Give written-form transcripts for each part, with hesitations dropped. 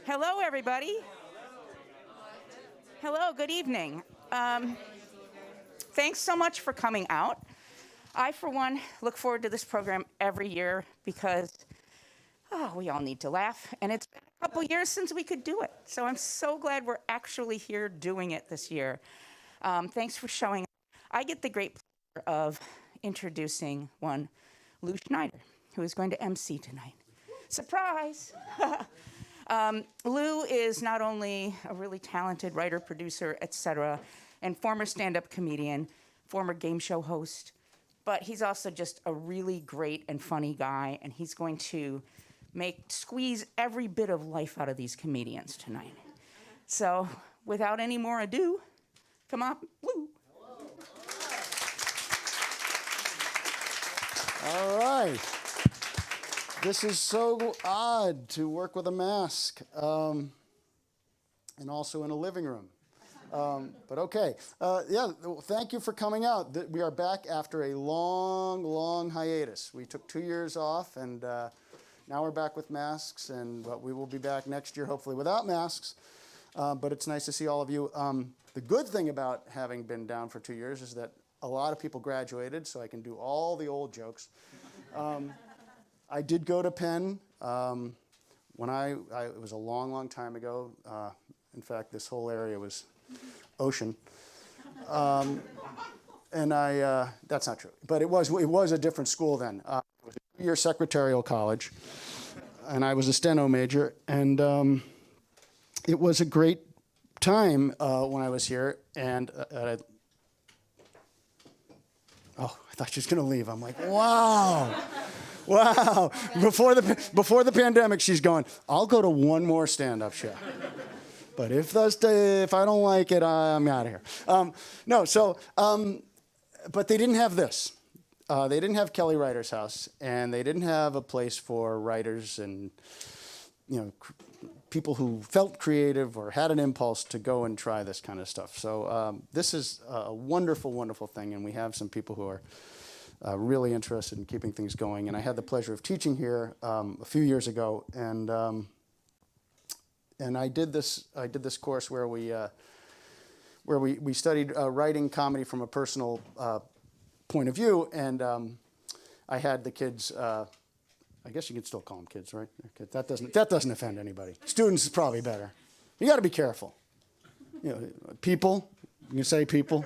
Hello, everybody. Hello, good evening. Thanks so much for coming out. I, for one, look forward to this program every year because we all need to laugh, and it's been a couple years since we could do it. So I'm so glad we're actually here doing it this year. Thanks for showing up. I get the great pleasure of introducing one, Lou Schneider, who is going to MC tonight. Surprise! Lou is not only a really talented writer, producer, etc., and former stand-up comedian, former game show host, but he's also just a really great and funny guy, and he's going to squeeze every bit of life out of these comedians tonight. So, without any more ado, come on, Lou. All right. This is so odd to work with a mask, and also in a living room. But okay. Thank you for coming out. We are back after a long, long hiatus. We took 2 years off, and now we're back with masks, but we will be back next year, hopefully without masks. But it's nice to see all of you. The good thing about having been down for 2 years is that a lot of people graduated, so I can do all the old jokes. I did go to Penn when it was a long, long time ago. In fact, this whole area was ocean. And that's not true, but it was a different school then. It was a 2-year secretarial college, and I was a steno major, and it was a great time when I was here, and I thought she was going to leave. I'm like, wow. Wow. Before the pandemic, she's going, I'll go to one more stand-up show. But if I don't like it, I'm out of here. But they didn't have this. They didn't have Kelly Writer's House, and they didn't have a place for writers and, people who felt creative or had an impulse to go and try this kind of stuff. So this is a wonderful, wonderful thing, and we have some people who are really interested in keeping things going. And I had the pleasure of teaching here a few years ago, and I did this course where we studied writing comedy from a personal point of view, and I had the kids. I guess you can still call them kids, right? That doesn't offend anybody. Students is probably better. You got to be careful. People. You can say people.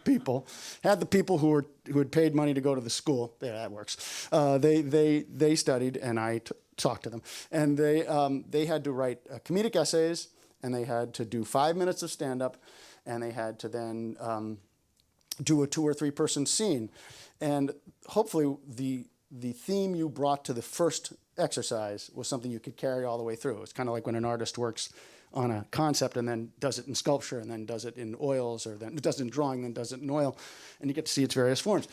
People had the people who had paid money to go to the school. Yeah, that works. They studied, and I talked to them, and they had to write comedic essays, and they had to do 5 minutes of stand-up, and they had to then do a 2 or 3 person scene, and hopefully the theme you brought to the first exercise was something you could carry all the way through. It's kind of like when an artist works on a concept and then does it in sculpture and then does it in oils, or then does it in drawing, then does it in oil, and you get to see its various forms.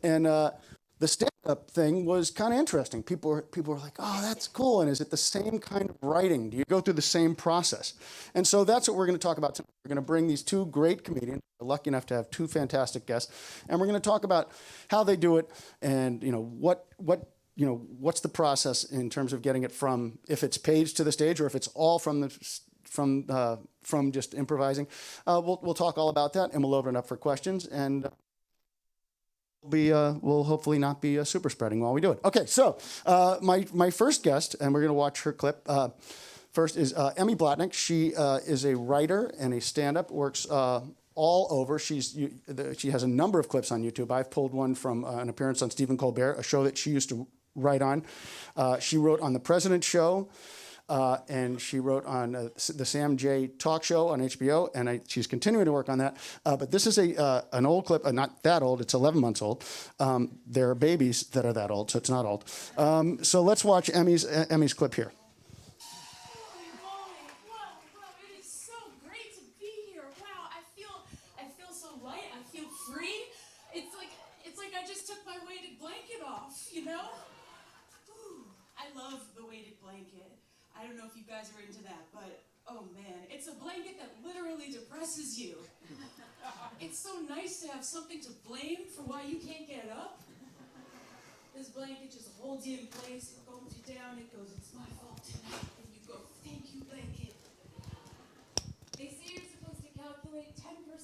And the stand-up thing was kind of interesting. People were like, oh, that's cool, and is it the same kind of writing? Do you go through the same process? And so that's what we're going to talk about tonight. We're going to bring these 2 great comedians. We're lucky enough to have 2 fantastic guests, and we're going to talk about how they do it, and what's the process in terms of getting it from, if it's page to the stage, or if it's all from just improvising. We'll talk all about that, and we'll open it up for questions, and we'll hopefully not be super spreading while we do it. Okay, so my first guest, and we're going to watch her clip. First is Emmy Blotnick. She is a writer and a stand-up, works all over. She has a number of clips on YouTube. I've pulled one from an appearance on Stephen Colbert, a show that she used to write on. She wrote on The President Show, and she wrote on the Sam J talk show on HBO, and she's continuing to work on that. But this is an old clip, not that old, it's 11 months old. There are babies that are that old, so it's not old. So let's watch Emmy's clip here. I don't know if you guys are into that, but oh man, it's a blanket that literally depresses you. It's so nice to have something to blame for why you can't get up. This blanket just holds you in place, it holds you down, it goes, it's my fault tonight, and you go, thank you, blanket.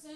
of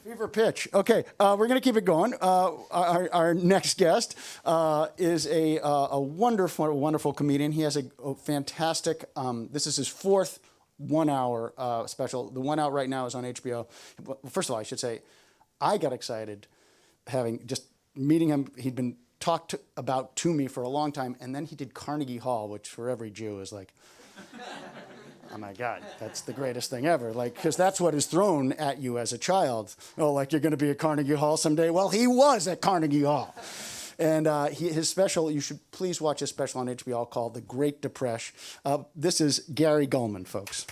Fever pitch. Okay, we're going to keep it going. Our next guest is a wonderful, wonderful comedian. He has a fantastic, this is his fourth 1 hour special. The one out right now is on HBO. Well, first of all, I should say, I got excited having just meeting him. He'd been talked about to me for a long time, and then he did Carnegie Hall, which for every Jew is like, oh my God, that's the greatest thing ever. Like, because that's what is thrown at you as a child. Oh, like you're going to be at Carnegie Hall someday? Well, he was at Carnegie Hall. And his special, you should please watch his special on HBO called The Great Depresh. This is Gary Gulman, folks.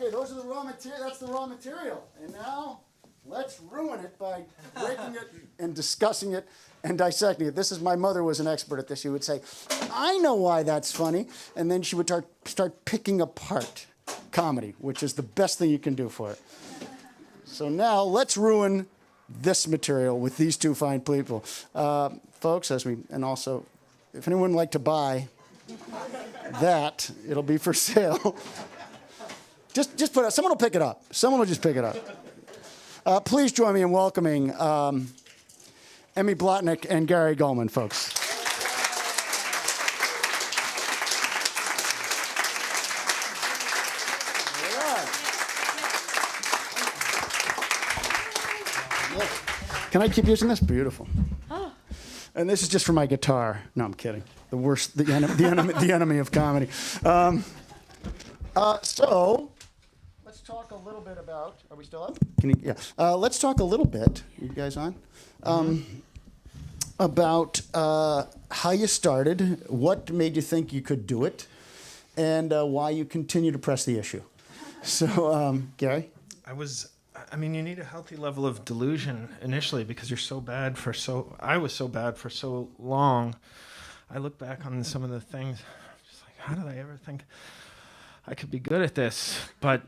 Okay, those are the raw material. That's the raw material. And now, let's ruin it by breaking it and discussing it and dissecting it. This is, my mother was an expert at this. She would say, I know why that's funny. And then she would start picking apart comedy, which is the best thing you can do for it. So now, let's ruin this material with these two fine people. Folks, and also, if anyone would like to buy that, it'll be for sale. Just put it, someone will pick it up. Someone will just pick it up. Please join me in welcoming Emmy Blotnick and Gary Gulman, folks. Can I keep using this? Beautiful. Oh. And this is just for my guitar. No, I'm kidding. The worst, the enemy of comedy. So, let's talk a little bit about. Are we still up? Yeah. Let's talk a little bit. You guys on? About how you started, what made you think you could do it, and why you continue to press the issue. So, Gary? You need a healthy level of delusion initially because I was so bad for so long. I look back on some of the things, just like, how did I ever think I could be good at this? But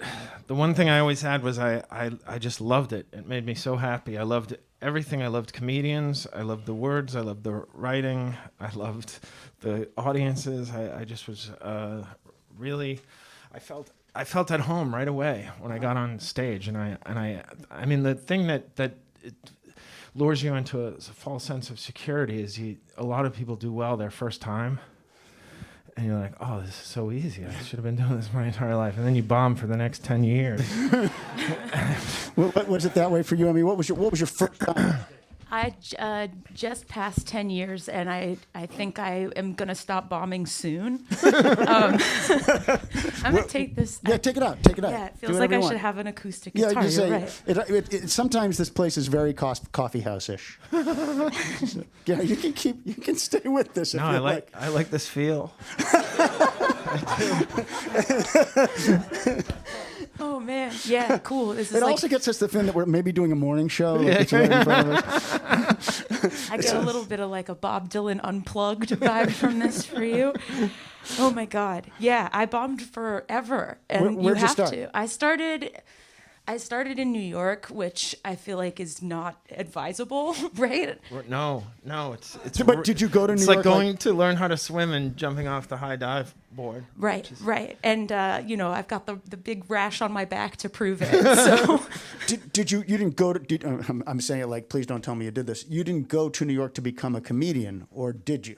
the one thing I always had was I just loved it. It made me so happy. I loved everything. I loved comedians. I loved the words. I loved the writing. I loved the audiences. I just was really, I felt at home right away when I got on stage, and I mean the thing that it lures you into a false sense of security is a lot of people do well their first time, and you're like, oh, this is so easy. I should have been doing this my entire life, and then you bomb for the next 10 years. Was it that way for you? I mean, what was your first time? I just passed 10 years, and I think I am going to stop bombing soon. I'm going to take this. Yeah, take it out. Take it out. Yeah, it feels like I should have an acoustic guitar. Yeah, You're right. Sometimes this place is very coffee house-ish. So, yeah, you can stay with this. No, I like this feel. Oh man, yeah, cool. This is it also gets us the feeling that we're maybe doing a morning show. Yeah. I get a little bit of like a Bob Dylan unplugged vibe from this for you. Oh my God, yeah, I bombed forever, and Where'd you have start? to. I started in New York, which I feel like is not advisable, right? No, it's. But did you go to New York? It's like going to learn how to swim and jumping off the high dive board. Right. And, I've got the big rash on my back to prove it. So, you didn't go to, I'm saying it like, please don't tell me you did this. You didn't go to New York to become a comedian, or did you?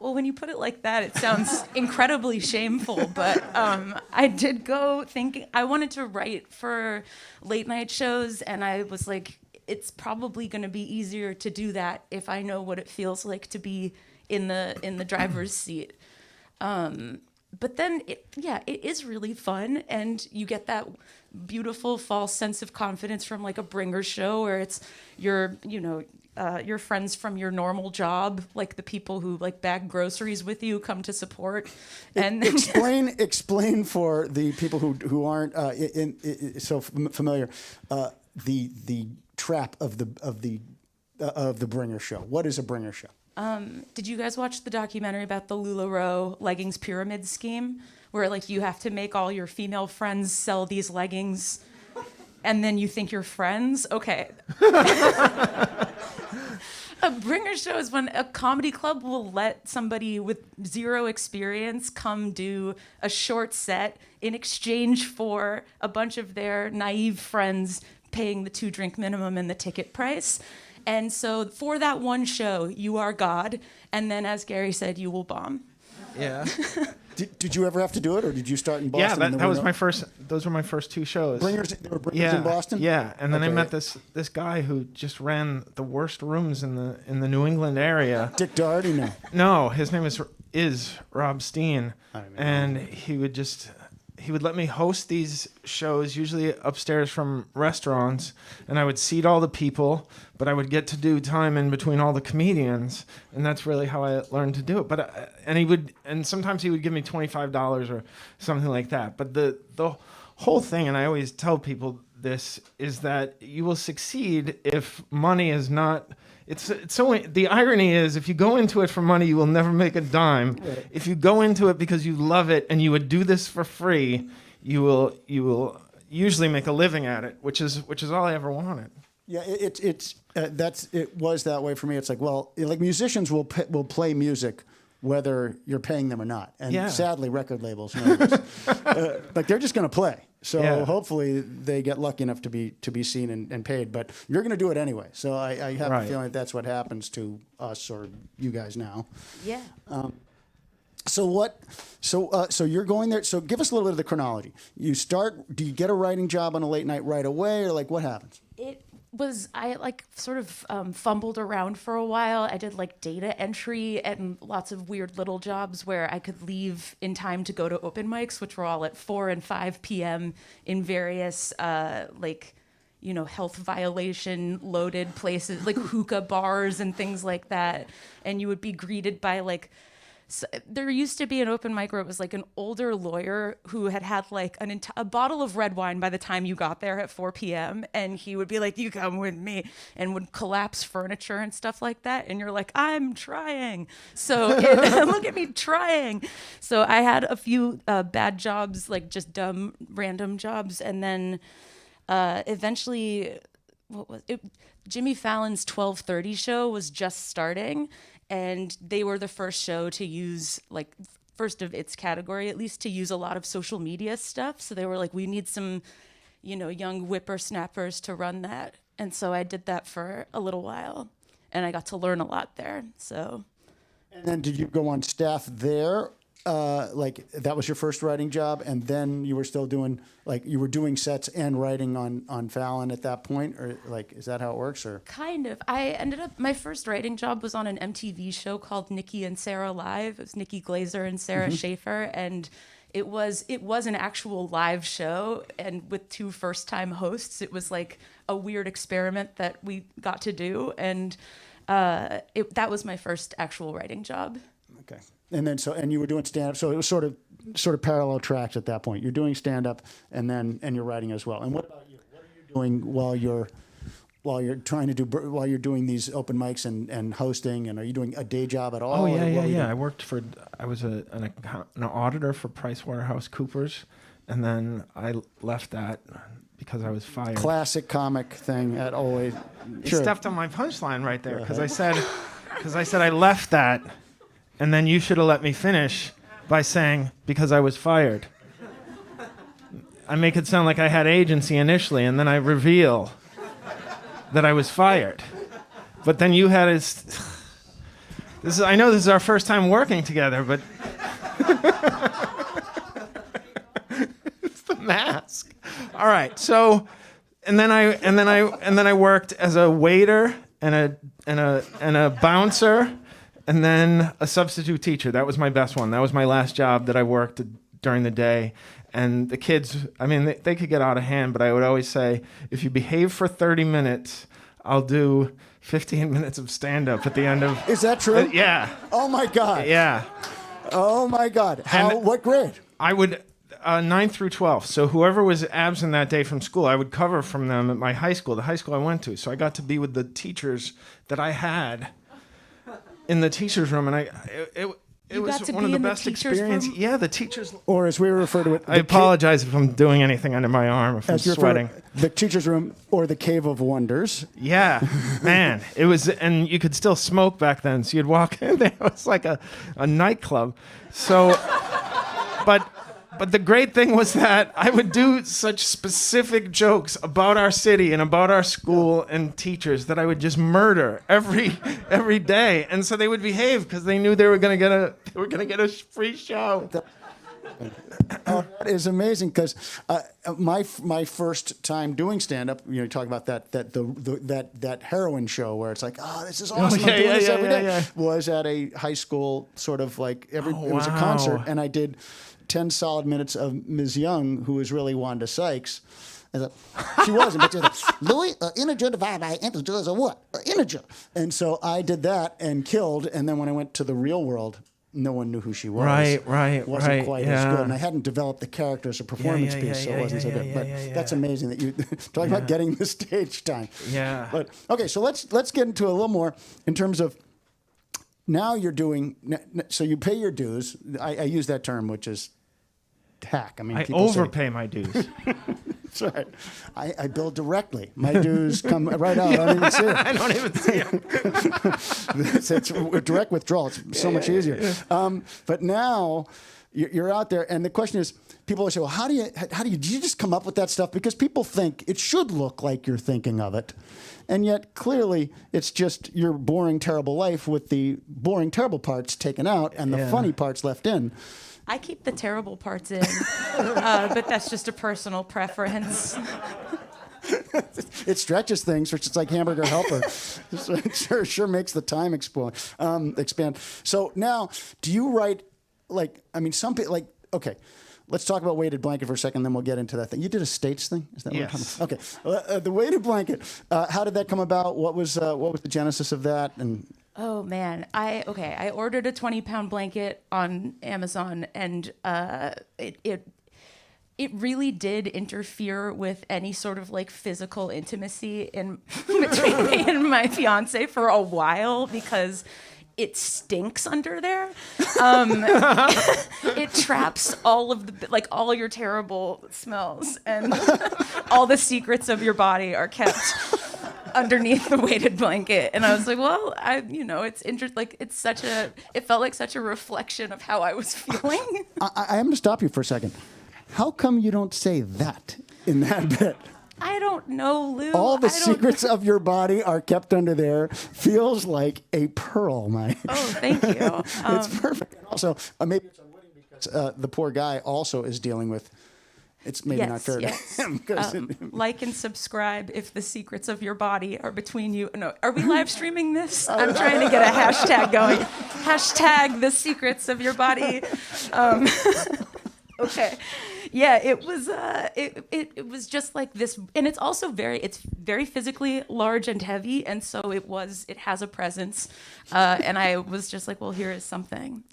well, when you put it like that, it sounds incredibly shameful. But I did go thinking I wanted to write for late night shows. And I was like, it's probably going to be easier to do that if I know what it feels like to be in the driver's seat. But then, it is really fun, and you get that beautiful false sense of confidence from like a bringer show, where it's your friends from your normal job, like the people who like bag groceries with you, come to support. And explain for the people who aren't so familiar the trap of the bringer show. What is a bringer show? Did you guys watch the documentary about the LuLaRoe leggings pyramid scheme, where like you have to make all your female friends sell these leggings, and then you think you're friends? Okay. A bringer show is when a comedy club will let somebody with zero experience come do a short set in exchange for a bunch of their naive friends paying the 2-drink minimum and the ticket price. And so for that one show, you are God. And then, as Gary said, you will bomb. Yeah. Did you ever have to do it, or did you start in Boston? Yeah, that was my first. Those were my first 2 shows. There were bringers in Boston? Yeah, and then I met this guy who just ran the worst rooms in the New England area. Dick Doherty? No. No, his name is Rob Steen, and he would let me host these shows, usually upstairs from restaurants, and I would seat all the people, but I would get to do time in between all the comedians, and that's really how I learned to do it. But and sometimes he would give me $25 or something like that. But the whole thing, and I always tell people this, is that you will succeed if money is not. It's so. The irony is, if you go into it for money, you will never make a dime. Right. If you go into it because you love it and you would do this for free, you will usually make a living at it, which is all I ever wanted. Yeah, it was that way for me. It's like, well, like musicians will play music whether you're paying them or not, and sadly, record labels know this. Like they're just going to play. So hopefully they get lucky enough to be seen and paid. But you're going to do it anyway. So I have a feeling that's what happens to us or you guys now. Yeah. So you're going there. So give us a little bit of the chronology. You start. Do you get a writing job on a late night right away, or like what happens? I sort of fumbled around for a while. I did like data entry and lots of weird little jobs where I could leave in time to go to open mics, which were all at 4 and 5 p.m. in various health violation loaded places like hookah bars and things like that. And you would be greeted by like. So there used to be an open mic where it was like an older lawyer who had like a bottle of red wine by the time you got there at 4 p.m. And he would be like, "You come with me," and would collapse furniture and stuff like that. And you're like, "I'm trying." So look at me trying. So I had a few bad jobs, like just dumb, random jobs. And then eventually, Jimmy Fallon's 12:30 show was just starting. And they were the first show to use, like, first of its category, at least, to use a lot of social media stuff. So they were like, we need some, young whippersnappers to run that. And so I did that for a little while. And I got to learn a lot there. So. And then did you go on staff there? Like that was your first writing job, and then you were still doing you were doing sets and writing on Fallon at that point, or like is that how it works? Or kind of. I ended up my first writing job was on an MTV show called Nikki and Sarah Live. It was Nikki Glazer and Sarah Schaefer, and it was an actual live show, and with 2 first-time hosts. It was like a weird experiment that we got to do, and that was my first actual writing job. Okay. And then and you were doing stand-up, so it was sort of parallel tracks at that point. You're doing stand-up and you're writing as well. And what about you? What are you doing while you're doing these open mics and hosting? And are you doing a day job at all? Oh yeah. I was an auditor for PricewaterhouseCoopers, and then I left that because I was fired. Classic comic thing at always. You stepped on my punchline right there because I said I left that. And then you should have let me finish by saying, because I was fired. I make it sound like I had agency initially, and then I reveal that I was fired. But then you had I know this is our first time working together, but it's the mask. All right, so and then I worked as a waiter and a bouncer. And then a substitute teacher. That was my best one. That was my last job that I worked during the day. And the kids, they could get out of hand, but I would always say, if you behave for 30 minutes, I'll do 15 minutes of stand-up at the end of... Is that true? Yeah. Oh, my God. Yeah. Oh, my God. What grade? I would... 9th through 12th. So whoever was absent that day from school, I would cover from them at my high school, the high school I went to. So I got to be with the teachers that I had in the teacher's room, and it was one of the best experiences. Yeah, the teachers. Or as we refer to it, I apologize if I'm doing anything under my arm, if I'm sweating. The teacher's room or the Cave of Wonders. Yeah, man, it was, and you could still smoke back then. So you'd walk in there, it was like a nightclub. So, But the great thing was that I would do such specific jokes about our city and about our school and teachers that I would just murder every day, and so they would behave because they knew they were going to get a free show. Oh, that is amazing because my first time doing stand-up, you talk about that heroin show where it's like, oh, this is awesome, I'm doing this every day. Was at a high school sort of like it was a concert, and I did 10 solid minutes of Ms. Young, who was really Wanda Sykes. She wasn't, but she was like, Louis, integer divided by integer is a what? Integer. And so I did that and killed, and then when I went to the real world, no one knew who she was. Right, wasn't right, quite as good, and I hadn't developed the character as a performance piece, so it wasn't so good. But that's amazing that you talking about getting the stage time. Yeah. But okay, so let's get into a little more in terms of now you're doing. So you pay your dues. I use that term, which is hack. I mean, I people say, overpay my dues. that's right. I bill directly. My dues come right out. I don't even see it. I don't even see them. It's a direct withdrawal. It's so much easier. But now you're out there, and the question is, people always say, well, do you just come up with that stuff? Because people think it should look like you're thinking of it. And yet, clearly, it's just your boring, terrible life with the boring, terrible parts taken out and the funny parts left in. I keep the terrible parts in, but that's just a personal preference. It stretches things, which is like Hamburger Helper. So it sure makes the time expand. So now, do you write, some people, okay, let's talk about Weighted Blanket for a second, then we'll get into that thing. You did a States thing? Is that Yes. what we're talking about? Okay. The Weighted Blanket, how did that come about? What was the genesis of that? And Oh man, I ordered a 20-pound blanket on Amazon, and it really did interfere with any sort of physical intimacy in between me and my fiance for a while because it stinks under there. It traps all of the all your terrible smells, and all the secrets of your body are kept underneath the weighted blanket. And I was like, well, it's interesting. It felt like such a reflection of how I was feeling. I am going to stop you for a second. How come you don't say that in that bit? I don't know, Lou. All the secrets of your body are kept under there. Feels like a pearl, my. Oh, thank you. It's perfect. And also, maybe it's unwitting because the poor guy also is dealing with. It's maybe not fair to him. Like and subscribe if the secrets of your body are between you. No, are we live streaming this? I'm trying to get a hashtag going. Hashtag the secrets of your body. Okay. Yeah, it was it was just like this, and it's also it's very physically large and heavy, and so it has a presence, and I was just like, well, here is something,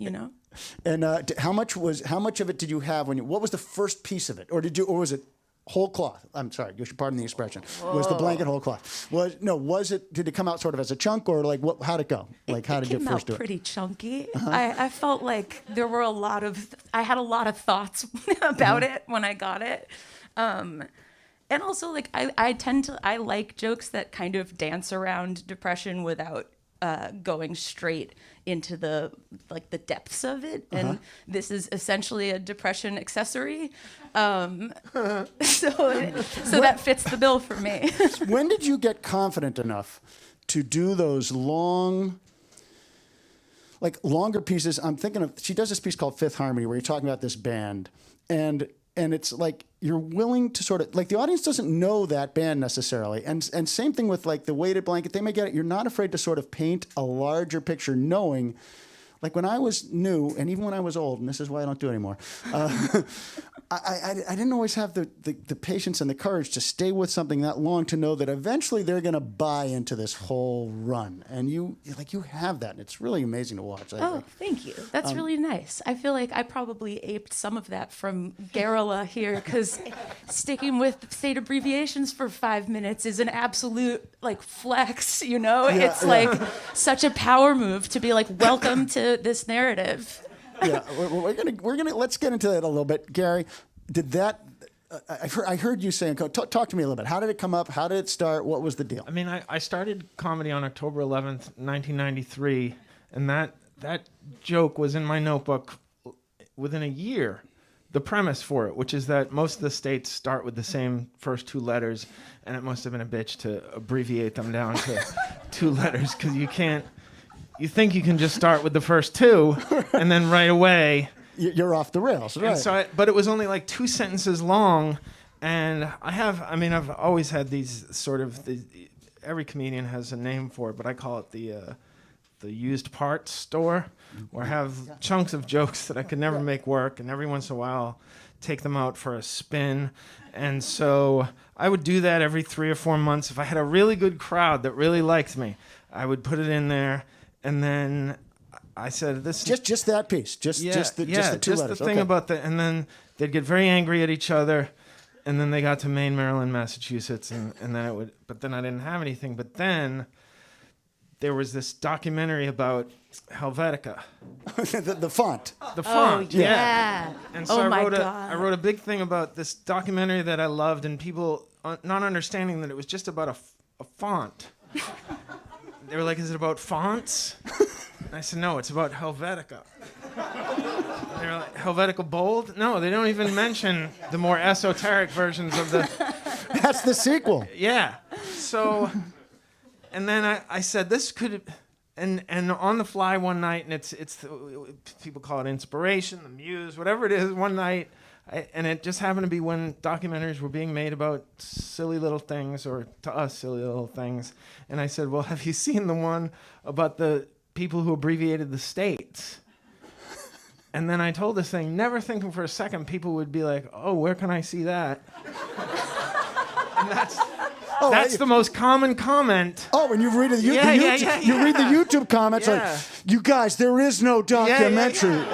And how much of it did you have what was the first piece of it, or was it whole cloth? I'm sorry, you should pardon the expression. Was the blanket whole cloth? Did it come out sort of as a chunk, or how'd it go? How did you first do it? Pretty chunky. I felt like there were I had a lot of thoughts about it when I got it. And also I like jokes that kind of dance around depression without going straight into the depths of it, and this is essentially a depression accessory, so that fits the bill for me. When did you get confident enough to do those longer pieces? I'm thinking of, she does this piece called Fifth Harmony where you're talking about this band, and it's you're willing to sort of, the audience doesn't know that band necessarily. And same thing with the Weighted Blanket, they may get it. You're not afraid to sort of paint a larger picture, knowing, when I was new, and even when I was old, and this is why I don't do it anymore, I didn't always have the patience and the courage to stay with something that long to know that eventually they're going to buy into this whole run. And you have that, and it's really amazing to watch. Thank you. That's really nice. I feel like I probably aped some of that from Garrula here, because sticking with state abbreviations for 5 minutes is an absolute flex, it's such a power move to be welcome to this narrative. Yeah, we're gonna let's get into that a little bit, Gary. Did that? I heard you saying. Talk to me a little bit. How did it come up? How did it start? What was the deal? I mean, I started comedy on October 11th, 1993, and that joke was in my notebook within a year. The premise for it, which is that most of the states start with the same first two letters, and it must have been a bitch to abbreviate them down to 2 letters, because you can't. You think you can just start with the first 2, and then right away you're off the rails, right? And so but it was only 2 sentences long, and I've always had these sort of every comedian has a name for it, but I call it the used parts store, where I have chunks of jokes that I could never make work, and every once in a while take them out for a spin. And so I would do that every 3 or 4 months. If I had a really good crowd that really liked me, I would put it in there. And then I said, this Just that piece. Just the two letters. the thing Okay. about and then they'd get very angry at each other, and then they got to Maine, Maryland, Massachusetts, and then it would. But then I didn't have anything. But then there was this documentary about Helvetica, the font. the font. Yeah. And so Oh my I God. wrote a big thing about this documentary that I loved, and people not understanding that it was just about a font. They were like, "Is it about fonts?" And I said, "No, it's about Helvetica." And they were like, "Helvetica Bold?" No, they don't even mention the more esoteric versions of the. That's the sequel. Yeah. So, and then I said this could, and on the fly one night, and it's people call it inspiration, the muse, whatever it is. One night, and it just happened to be when documentaries were being made about silly little things, or to us silly little things. And I said, "Well, have you seen the one about the people who abbreviated the states?" And then I told this thing, never thinking for a second people would be like, "Oh, where can I see that?" And that's the most common comment. Oh, and you read you read the YouTube comments Yeah. like, "You guys, there is no documentary."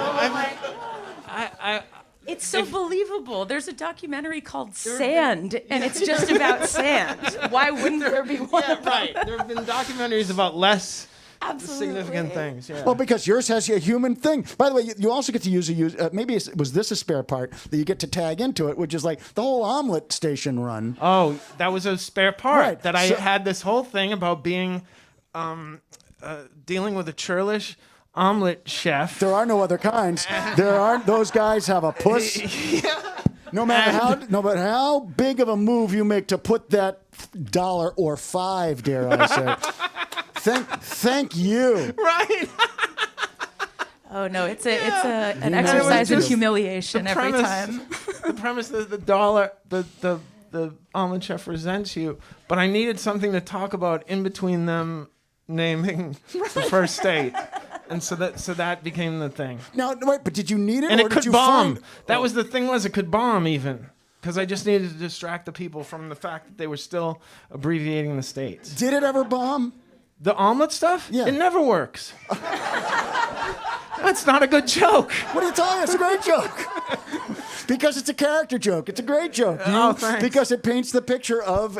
It's so believable. There's a documentary called Sand, and it's just about sand. Why wouldn't there be one? Yeah, right. There have been documentaries about less Absolutely. significant things. Yeah. Well, because yours has a human thing. By the way, you also get to use maybe was this a spare part that you get to tag into it, which is like the whole omelet station run. Oh, that was a spare part. Right. That I So- had this whole thing about being dealing with a churlish omelet chef. There are no other kinds. There aren't. Those guys have a puss. No matter how big of a move you make to put that $1 or $5, dare I say. Thank you. Right. Oh no, it's an know, exercise in just humiliation every time. The premise that the omelet chef resents you, but I needed something to talk about in between them naming the first state. And so that became the thing. Now, wait, but did you need it, And or it did could you bomb. find? That was the thing, it could bomb even. Because I just needed to distract the people from the fact that they were still abbreviating the states. Did it ever bomb? The omelet stuff? Yeah. It never works. That's not a good joke. What are you talking? It's a great joke. Because it's a character joke. It's a great joke. Oh, thanks. Because it paints the picture of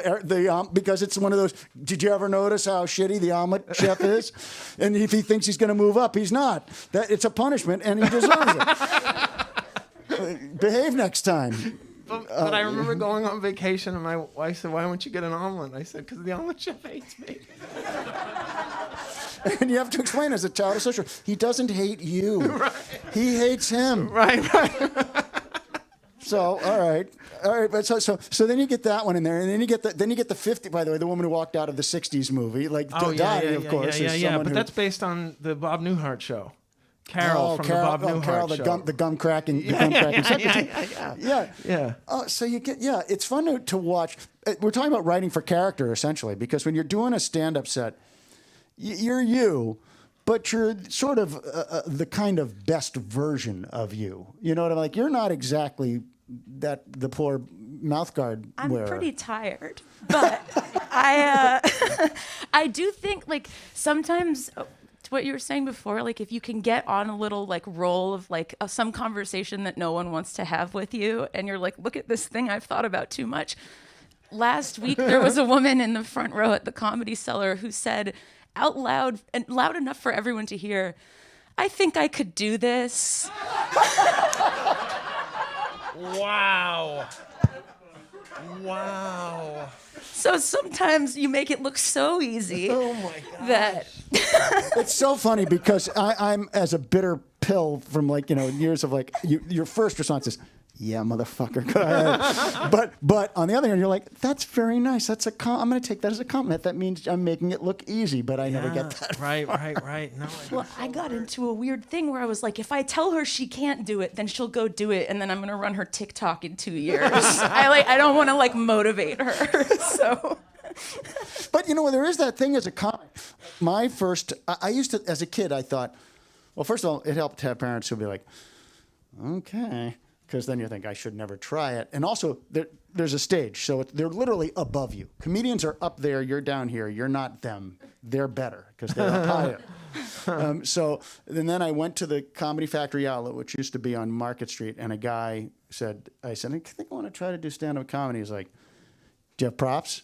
because it's one of those, did you ever notice how shitty the omelet chef is? And if he thinks he's going to move up, he's not. It's a punishment, and he deserves it. Behave next time. But I remember going on vacation, and my wife said, "Why won't you get an omelet?" And I said, "Because the omelet chef hates me." And you have to explain as a child of social, he doesn't hate you. Right. He hates him. Right. So, all right, but so then you get that one in there, and then you get the 50. By the way, the woman who walked out of the '60s movie, like Dottie, of course, is someone But who. that's based on the Bob Newhart show. Carol from the Bob Newhart Carol, show. the gum cracking secretary. Yeah. Oh, so you get it's fun to watch. We're talking about writing for character essentially, because when you're doing a stand-up set, you're you. But you're sort of the kind of best version of you. You know what I mean? Like, you're not exactly the poor mouth guard wearer. I'm pretty tired, but I do think, like, sometimes to what you were saying before, like, if you can get on a little like roll of like some conversation that no one wants to have with you, and you're like, look at this thing I've thought about too much. Last week there was a woman in the front row at the Comedy Cellar who said out loud, and loud enough for everyone to hear, "I think I could do this." Wow. So sometimes you make it look so easy that It's so funny because I'm as a bitter pill from years of your first response is, "Yeah, motherfucker, go ahead." but on the other hand, you're like, "That's very nice. I'm going to take that as a compliment. That means I'm making it look easy." But I never get that. Right. No. well, I got into a weird thing where I was like, if I tell her she can't do it, then she'll go do it, and then I'm gonna run her TikTok in 2 years. I don't want to motivate her. So. But there is that thing as a comic. I used to, as a kid, I thought, well, first of all, it helped to have parents who'd be like, "Okay." because then you think I should never try it. And also, there's a stage, so they're literally above you. Comedians are up there, you're down here. You're not them. They're better because they're up higher. And then I went to the Comedy Factory outlet, which used to be on Market Street, and a guy said, I think I want to try to do stand-up comedy. He's like, do you have props?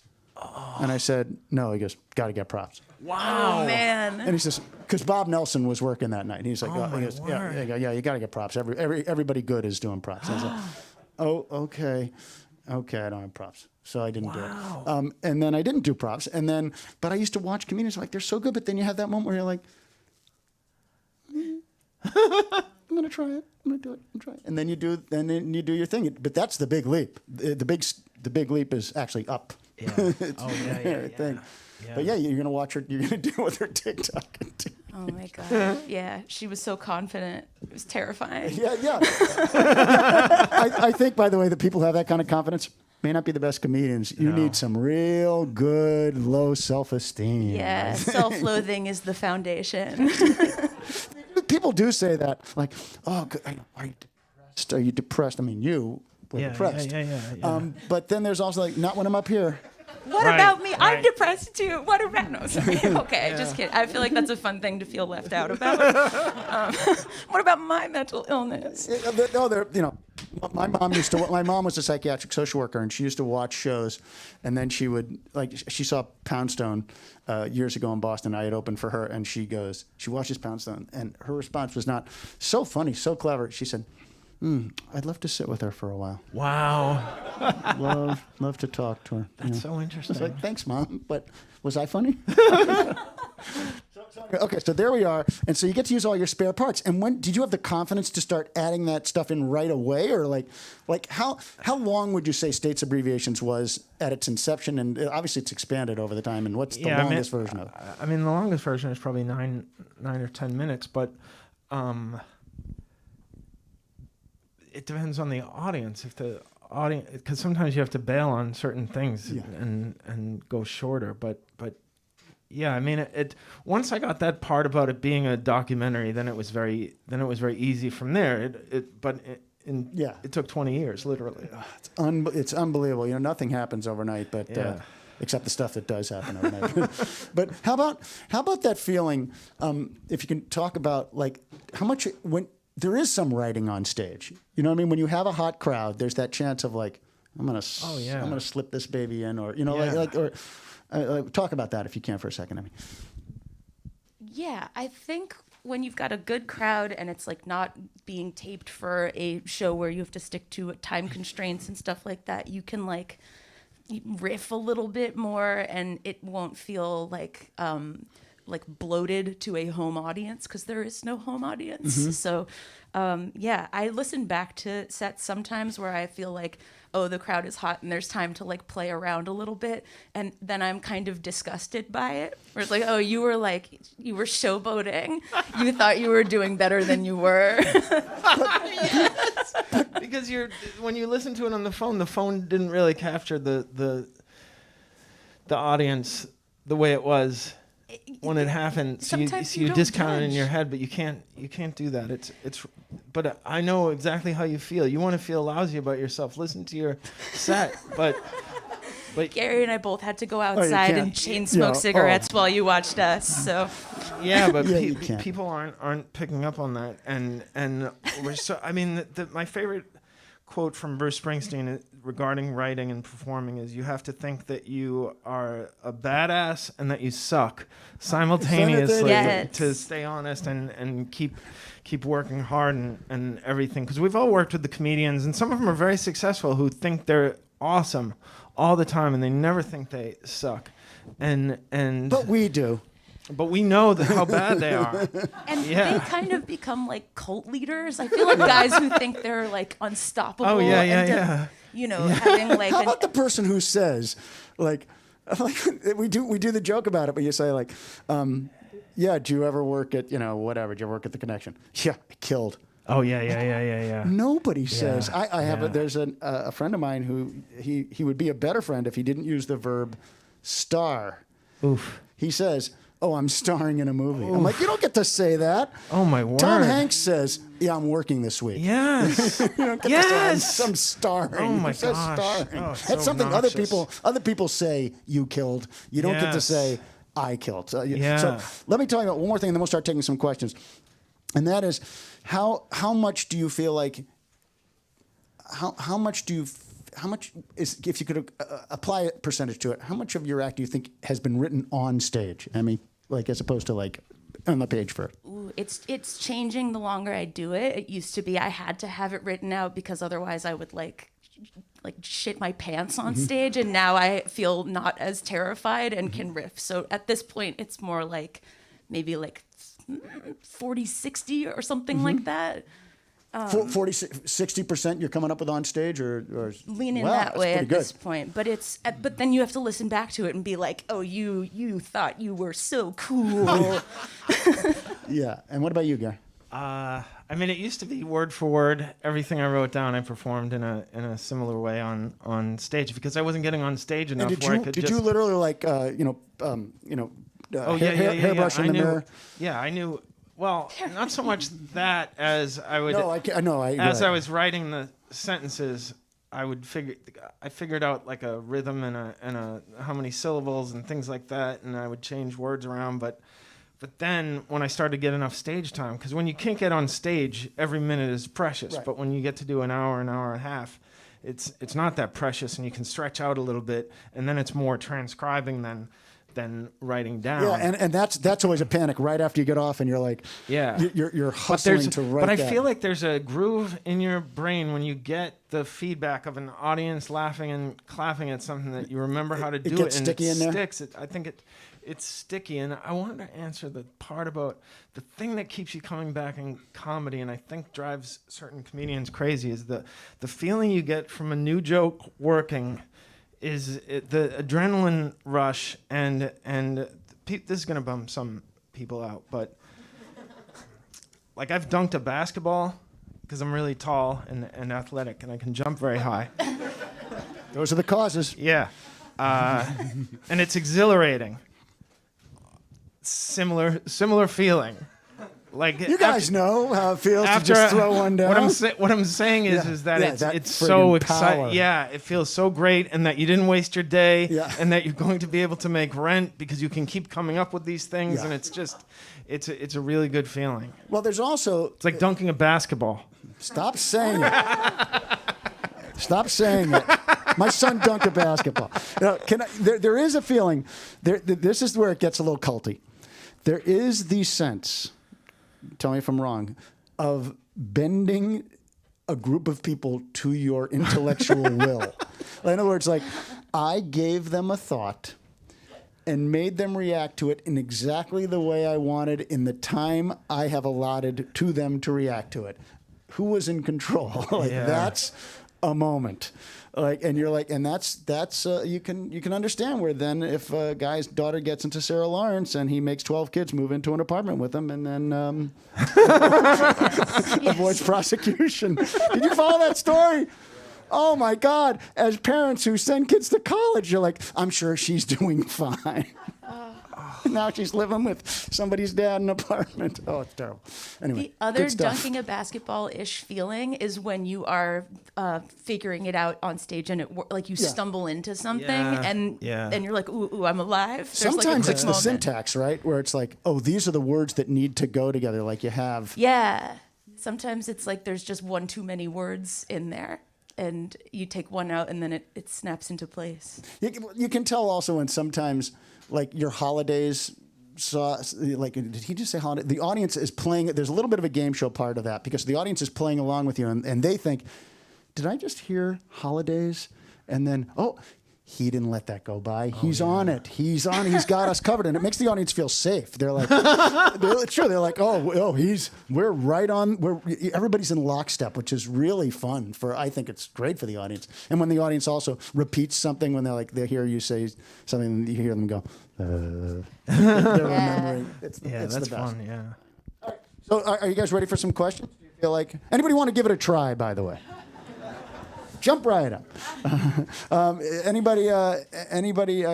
And I said, no. He goes, got to get props. Wow. Oh, man. And he says, because Bob Nelson was working that night. And he's like, my he goes, word. yeah, you got to get props. Everybody good is doing props. And I was like, oh, okay, I don't have props. So I didn't do it. And then I didn't do props. But I used to watch comedians like, they're so good. But then you have that moment where you're like, I'm going to try it. I'm going to do it. I'm trying. And then you do your thing. But that's the big leap. The big leap is actually up. Yeah. Thing. Yeah. But yeah, you're gonna watch her. You're gonna deal with her TikTok. Oh my God. Yeah, she was so confident. It was terrifying. Yeah. I think, by the way, that people who have that kind of confidence may not be the best comedians. You need some real good low self-esteem. Yeah, self-loathing is the foundation. People do say that, like, "Oh, are you depressed? Are you depressed?" I mean, you were depressed. Yeah. But then there's also like, not when I'm up here. What about me? I'm depressed too. What about? No, sorry. Okay, just kidding. I feel like that's a fun thing to feel left out about. What about my mental illness? My mom was a psychiatric social worker, and she used to watch shows, and then she would, like, she saw Poundstone years ago in Boston. I had opened for her, and she watches Poundstone, and her response was not so funny, so clever. She said, I'd love to sit with her for a while. Wow. Love to talk to her. That's so interesting. I was like, thanks, Mom, but was I funny? Okay, so there we are. And so you get to use all your spare parts. And when did you have the confidence to start adding that stuff in right away? Or like how long would you say States Abbreviations was at its inception? And obviously it's expanded over the time. And what's the longest version of it? I mean, the longest version is probably 9 or 10 minutes, but it depends on the audience. If the audience, because sometimes you have to bail on certain things and go shorter. But yeah, I mean, it once I got that part about it being a documentary, then it was very easy from there. It took 20 years, literally. It's unbelievable. When nothing happens overnight, but except the stuff that does happen overnight. But how about that feeling? If you can talk about like how much when there is some writing on stage. You know what I mean? When you have a hot crowd, there's that chance of like, I'm gonna slip this baby in, or talk about that if you can for a second. I mean, yeah, I think when you've got a good crowd and it's like not being taped for a show where you have to stick to time constraints and stuff like that, you can like riff a little bit more, and it won't feel like bloated to a home audience, because there is no home audience. Mm-hmm. So I listen back to sets sometimes where I feel like, oh, the crowd is hot and there's time to like play around a little bit, and then I'm kind of disgusted by it, where it's like, oh, you were showboating, you thought you were doing better than you were. Yes. Because when you listen to it on the phone didn't really capture the audience the way it was when it happened. So you discount it in your head, but you can't do that. But I know exactly how you feel. You want to feel lousy about yourself, listen to your set, but Gary and I both had to go outside and chain smoke cigarettes while you watched us. So yeah, but people aren't picking up on that, and we're so. I mean, my favorite quote from Bruce Springsteen regarding writing and performing is, you have to think that you are a badass and that you suck simultaneously to stay honest and keep working hard and everything. Because we've all worked with the comedians, and some of them are very successful, who think they're awesome all the time and they never think they suck. But we do. But we know how bad they are. And they kind of become like cult leaders. I feel like guys who think they're like unstoppable. Oh, yeah. Having like. How about the person who says, like we do the joke about it, but you say like, do you ever work at, whatever? Do you ever work at the Connection? Yeah, I killed. Oh, yeah. Nobody says. I have there's a friend of mine who he would be a better friend if he didn't use the verb star. Oof. He says, oh, I'm starring in a movie. I'm like, you don't get to say that. Oh, my word. Tom Hanks says, yeah, I'm working this week. Yes. You don't get Yes. to say, I'm starring. Oh, my It says gosh. starring. Oh, it's That's so something obnoxious. other people say you killed. You don't get to Yes. say I killed. Yeah. So let me tell you about one more thing, and then we'll start taking some questions. And that is, how much do you feel like, how much is, if you could apply a percentage to it, how much of your act do you think has been written on stage, Emmy, like as opposed to like on the page first? Ooh, it's changing the longer I do it. It used to be I had to have it written out because otherwise I would like shit my pants on stage, and now I feel not as terrified and can riff. So at this point it's more like maybe like 40-60 or something like that. 60% you're coming up with on stage, or Leaning wow, that that's way pretty at good. this point, but then you have to listen back to it and be like, oh, you thought you were so cool. Yeah. And what about you, Guy? I mean, it used to be word for word. Everything I wrote down, I performed in a similar way on stage because I wasn't getting on stage enough. And where I could did just, you literally like hairbrush in I the knew, mirror? Yeah, I knew. Well, not so much that as I would. No, As I was writing the sentences, I figured out like a rhythm and a how many syllables and things like that, and I would change words around. But then when I started to get enough stage time, because when you can't get on stage, every minute is precious. Right. But when you get to do an hour and a half, it's not that precious, and you can stretch out a little bit, and then it's more transcribing than writing down. Yeah, and that's always a panic right after you get off, and you're like, Yeah. you're hustling to write. But I that. feel like there's a groove in your brain when you get the feedback of an audience laughing and clapping at something that you remember how to do it. gets And sticky it in there? sticks. I think it's sticky. And I wanted to answer the part about the thing that keeps you coming back in comedy, and I think drives certain comedians crazy, is the feeling you get from a new joke working. Is the adrenaline rush, and this is gonna bum some people out, but like I've dunked a basketball because I'm really tall and athletic, and I can jump very high. Those are the causes. Yeah, and it's exhilarating. Similar feeling. Like You guys know how it feels to after just throw one down. What I'm saying is Yeah, that that it's so friggin' power. exciting. Yeah, it feels so great, and that you didn't waste your day, Yeah. and that you're going to be able to make rent because you can keep coming up with these things, Yeah. and it's a really good feeling. Well, there's also It's like dunking a basketball. stop saying it. Stop saying it. My son dunked a basketball. There is a feeling. This is where it gets a little culty. There is the sense, tell me if I'm wrong, of bending a group of people to your intellectual will. In other words, like, I gave them a thought and made them react to it in exactly the way I wanted in the time I have allotted to them to react to it. Who was in control? Yeah. That's a moment. And you're like, and that's you can understand where then if a guy's daughter gets into Sarah Lawrence and he makes 12 kids move into an apartment with him and then avoids prosecution. Did you follow that story? Oh my God! As parents who send kids to college, you're like, I'm sure she's doing fine. Now she's living with somebody's dad in an apartment. Oh, it's terrible. Anyway, The other good stuff. dunking a basketball-ish feeling is when you are figuring it out on stage and like you Yeah. stumble into something Yeah. and you're like, ooh, I'm alive. There's like a Sometimes quick it's the moment. syntax, right? Where it's like, oh, these are the words that need to go together. Like you have. Yeah. Sometimes it's like there's just one too many words in there. And you take one out and then it snaps into place. You can tell also when sometimes, like your holidays, like did he just say holiday? The audience is playing. There's a little bit of a game show part of that because the audience is playing along with you, and they think, did I just hear holidays? And then, oh, he didn't let that go by. He's on it. He's got us covered, and it makes the audience feel safe. They're like, They're like, we're right on. Everybody's in lockstep, which is really fun. I think it's great for the audience. And when the audience also repeats something, when they hear you say something, you hear them go. They're remembering. It's That's the best. fun. Yeah. So, are you guys ready for some questions? Do you feel like anybody want to give it a try? By the way. Jump right up. Anybody?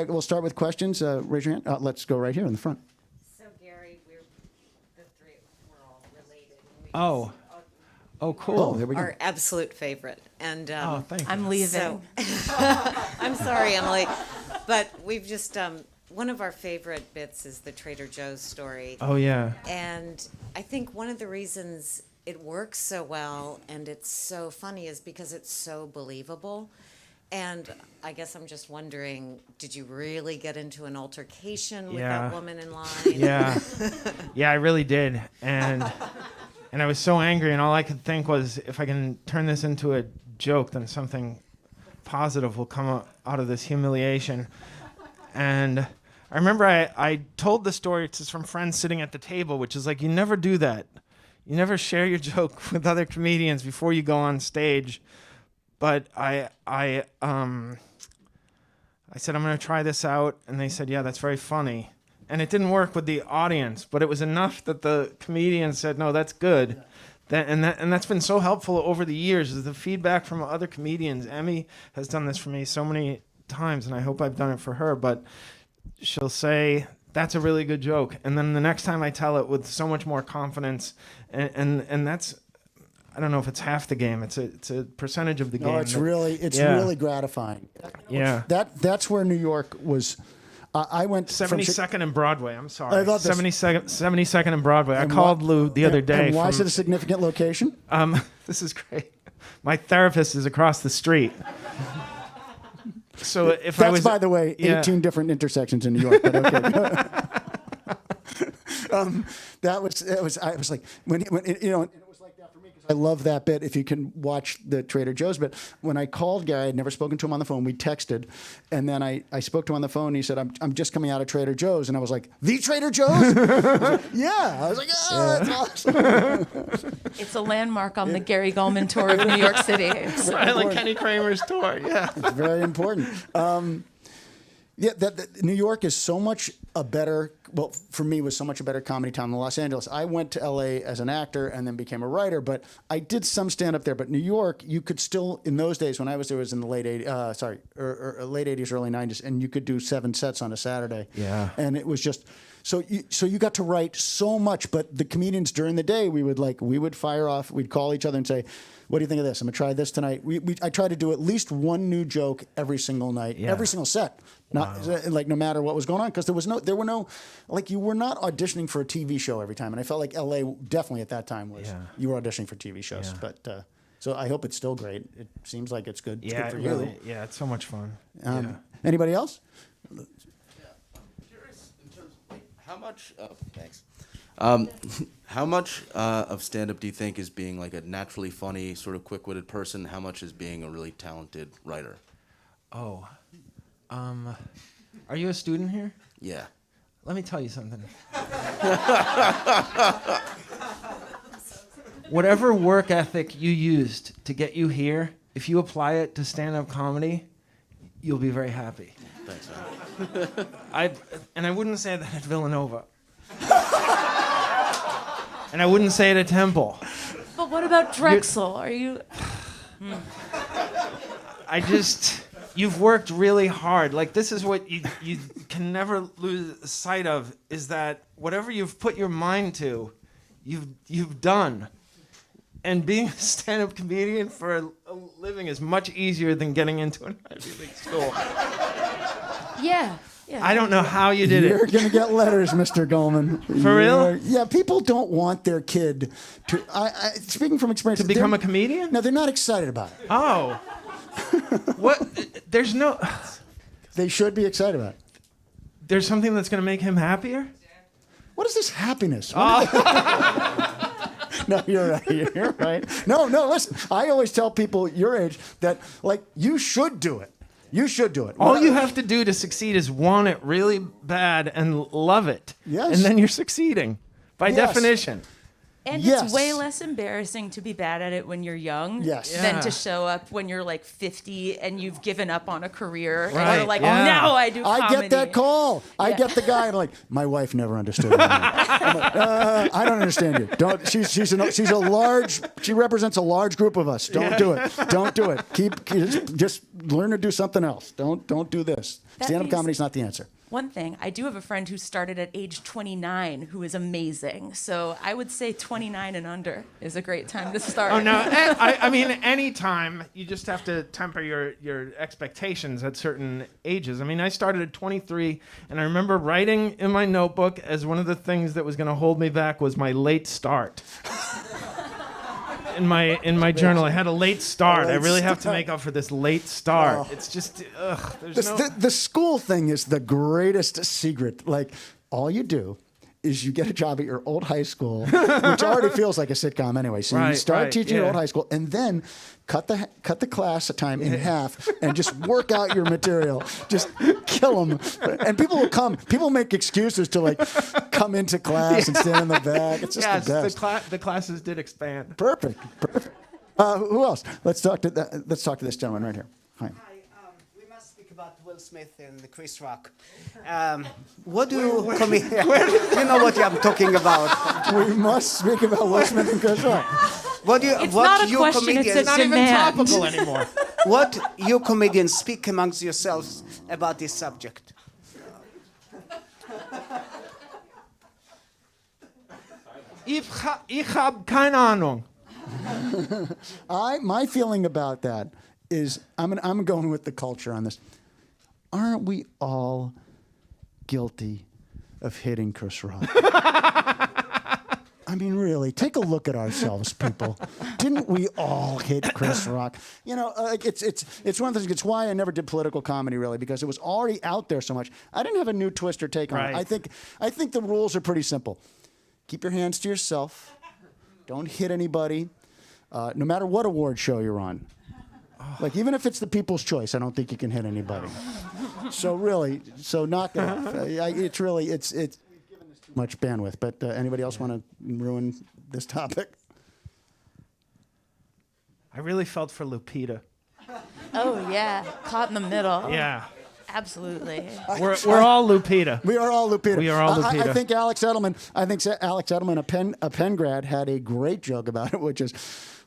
We'll start with questions. Raise your hand. Let's go right here in the front. Oh. Oh, cool. Oh, there we go. Our absolute favorite. And Oh, thank you. I'm leaving. so, I'm sorry, Emily, but we've just, one of our favorite bits is the Trader Joe's story. Oh, yeah. And I think one of the reasons it works so well and it's so funny is because it's so believable. And I guess I'm just wondering, did you really get into an altercation with Yeah. that woman in line? Yeah. Yeah, I really did. And I was so angry, and all I could think was, if I can turn this into a joke, then something positive will come out of this humiliation. And I remember I told the story to some friends sitting at the table, which is like, you never do that. You never share your joke with other comedians before you go on stage. But I said, I'm going to try this out. And they said, yeah, that's very funny. And it didn't work with the audience, but it was enough that the comedian said, no, that's good. And that's been so helpful over the years, is the feedback from other comedians. Emmy has done this for me so many times, and I hope I've done it for her, but she'll say, that's a really good joke. And then the next time I tell it with so much more confidence, and that's, I don't know if it's half the game. It's a percentage of the game. No, it's really Yeah. really gratifying. Yeah. That's where New York was. I went from 72nd and Broadway. I'm sorry. I love this. 72nd and Broadway. I And called why- Lou the other day. And why is from- it a significant location? This is great. My therapist is across the street. So if I That's, was, by the way, yeah. 18 different intersections in New York. But okay. I was like, when you know, and it was like that for me because I love that bit. If you can watch the Trader Joe's bit, when I called Gary, I'd never spoken to him on the phone. We texted, and then I spoke to him on the phone. And he said, "I'm just coming out of Trader Joe's," and I was like, "The Trader Joe's?" Yeah, I was like, "Oh, that's awesome." It's a landmark on the Gary Gulman tour of New York City. Right, like Kenny Kramer's tour. Yeah. It's very important. Yeah, that New York is so much a better, well, for me, was so much a better comedy town than Los Angeles. I went to LA as an actor and then became a writer, but I did some stand-up there. But New York, you could still, in those days, when I was there, was in the late 80s, late 80s, early 90s, and you could do 7 sets on a Saturday. Yeah. And it was just, so you got to write so much, but the comedians during the day, we would fire off, we'd call each other and say, what do you think of this? I'm gonna try this tonight. I try to do at least one new joke every single night, Yeah. every single set. Not like no matter what was going on, because there were no, like you were not auditioning for a TV show every time, and I felt like LA definitely at that time was you were auditioning for TV shows. Yeah. But so I hope it's still great. It seems like it's good. It's Yeah, good for it you. really, yeah, it's so much fun. Yeah. Anybody else? Curious in terms of how much. Thanks. How much of stand-up do you think is being like a naturally funny, sort of quick-witted person? How much is being a really talented writer? Oh, are you a student here? Yeah. Let me tell you something. Whatever work ethic you used to get you here, if you apply it to stand-up comedy, you'll be very happy. Thanks, man. I wouldn't say that at Villanova. And I wouldn't say it at Temple. But what about Drexel? Are you? You've worked really hard. Like, this is what you can never lose sight of, is that whatever you've put your mind to, you've done. And being a stand-up comedian for a living is much easier than getting into an Ivy League school. Yeah. I don't know how you did You're it. gonna get letters, Mr. Goldman. For real? Yeah, people don't want their kid to. Speaking from experience, To become they're- a comedian? No, they're not excited about it. Oh. What? There's They should be excited about it. there's something that's going to make him happier? What is this happiness? No, you're right. You're right. No, listen. I always tell people your age that, like, you should do it. You should do it. All you have to do to succeed is want it really bad and love it. Yes. And then you're succeeding, by Yes. definition. And Yes. it's way less embarrassing to be bad at it when you're young Yes. than Yeah. to show up when you're like 50 and you've given up on a career and Right, you're like, yeah. now I do comedy. I get that call. I Yeah. get the guy. I'm like, my wife never understood me. I'm like, I don't understand you. Don't. She's a large. She represents a large group of us. Don't do it. Don't do it. Just learn to do something else. Don't do this. That Stand-up being comedy's not the answer. One thing, I do have a friend who started at age 29 who is amazing. So I would say 29 and under is a great time to start. Oh, no. I mean, any time, you just have to temper your expectations at certain ages. I mean, I started at 23, and I remember writing in my notebook as one of the things that was going to hold me back was my late start. In my journal, I had a late start. I really have to make up for this late start. It's just, The school thing is the greatest secret. Like, all you do is you get a job at your old high school, which already feels like a sitcom anyway. So you start teaching your old high school, and then cut the class time in half and just work out your material. Just kill them. And people will come. People make excuses to like come into class and stand in the back. It's just the best. The classes did expand. Perfect. Who else? Let's talk to this gentleman right here. Hi. We must speak about Will Smith and Chris Rock. What do you you know what I'm talking about? We must speak about Will Smith and Chris Rock. It's not a question, it's a Not even demand. topical anymore. What you comedians speak amongst yourselves about this subject? Ich hab keine Ahnung. My feeling about that is I'm going with the culture on this. Aren't we all guilty of hitting Chris Rock? I mean, really, take a look at ourselves, people. Didn't we all hit Chris Rock? You know, it's one of the things. It's why I never did political comedy, really, because it was already out there so much. I didn't have a new twist or take on it. I think the rules are pretty simple. Keep your hands to yourself. Don't hit anybody, no matter what award show you're on. Like, even if it's the People's Choice, I don't think you can hit anybody. So really, knock it off. It's given this too much bandwidth. But anybody else want to ruin this topic? I really felt for Lupita. Oh, yeah. Caught in the middle. Yeah. Absolutely. We're all Lupita. We are all Lupita. We are all Lupita. I think Alex Edelman, a Penn grad, had a great joke about it, which is,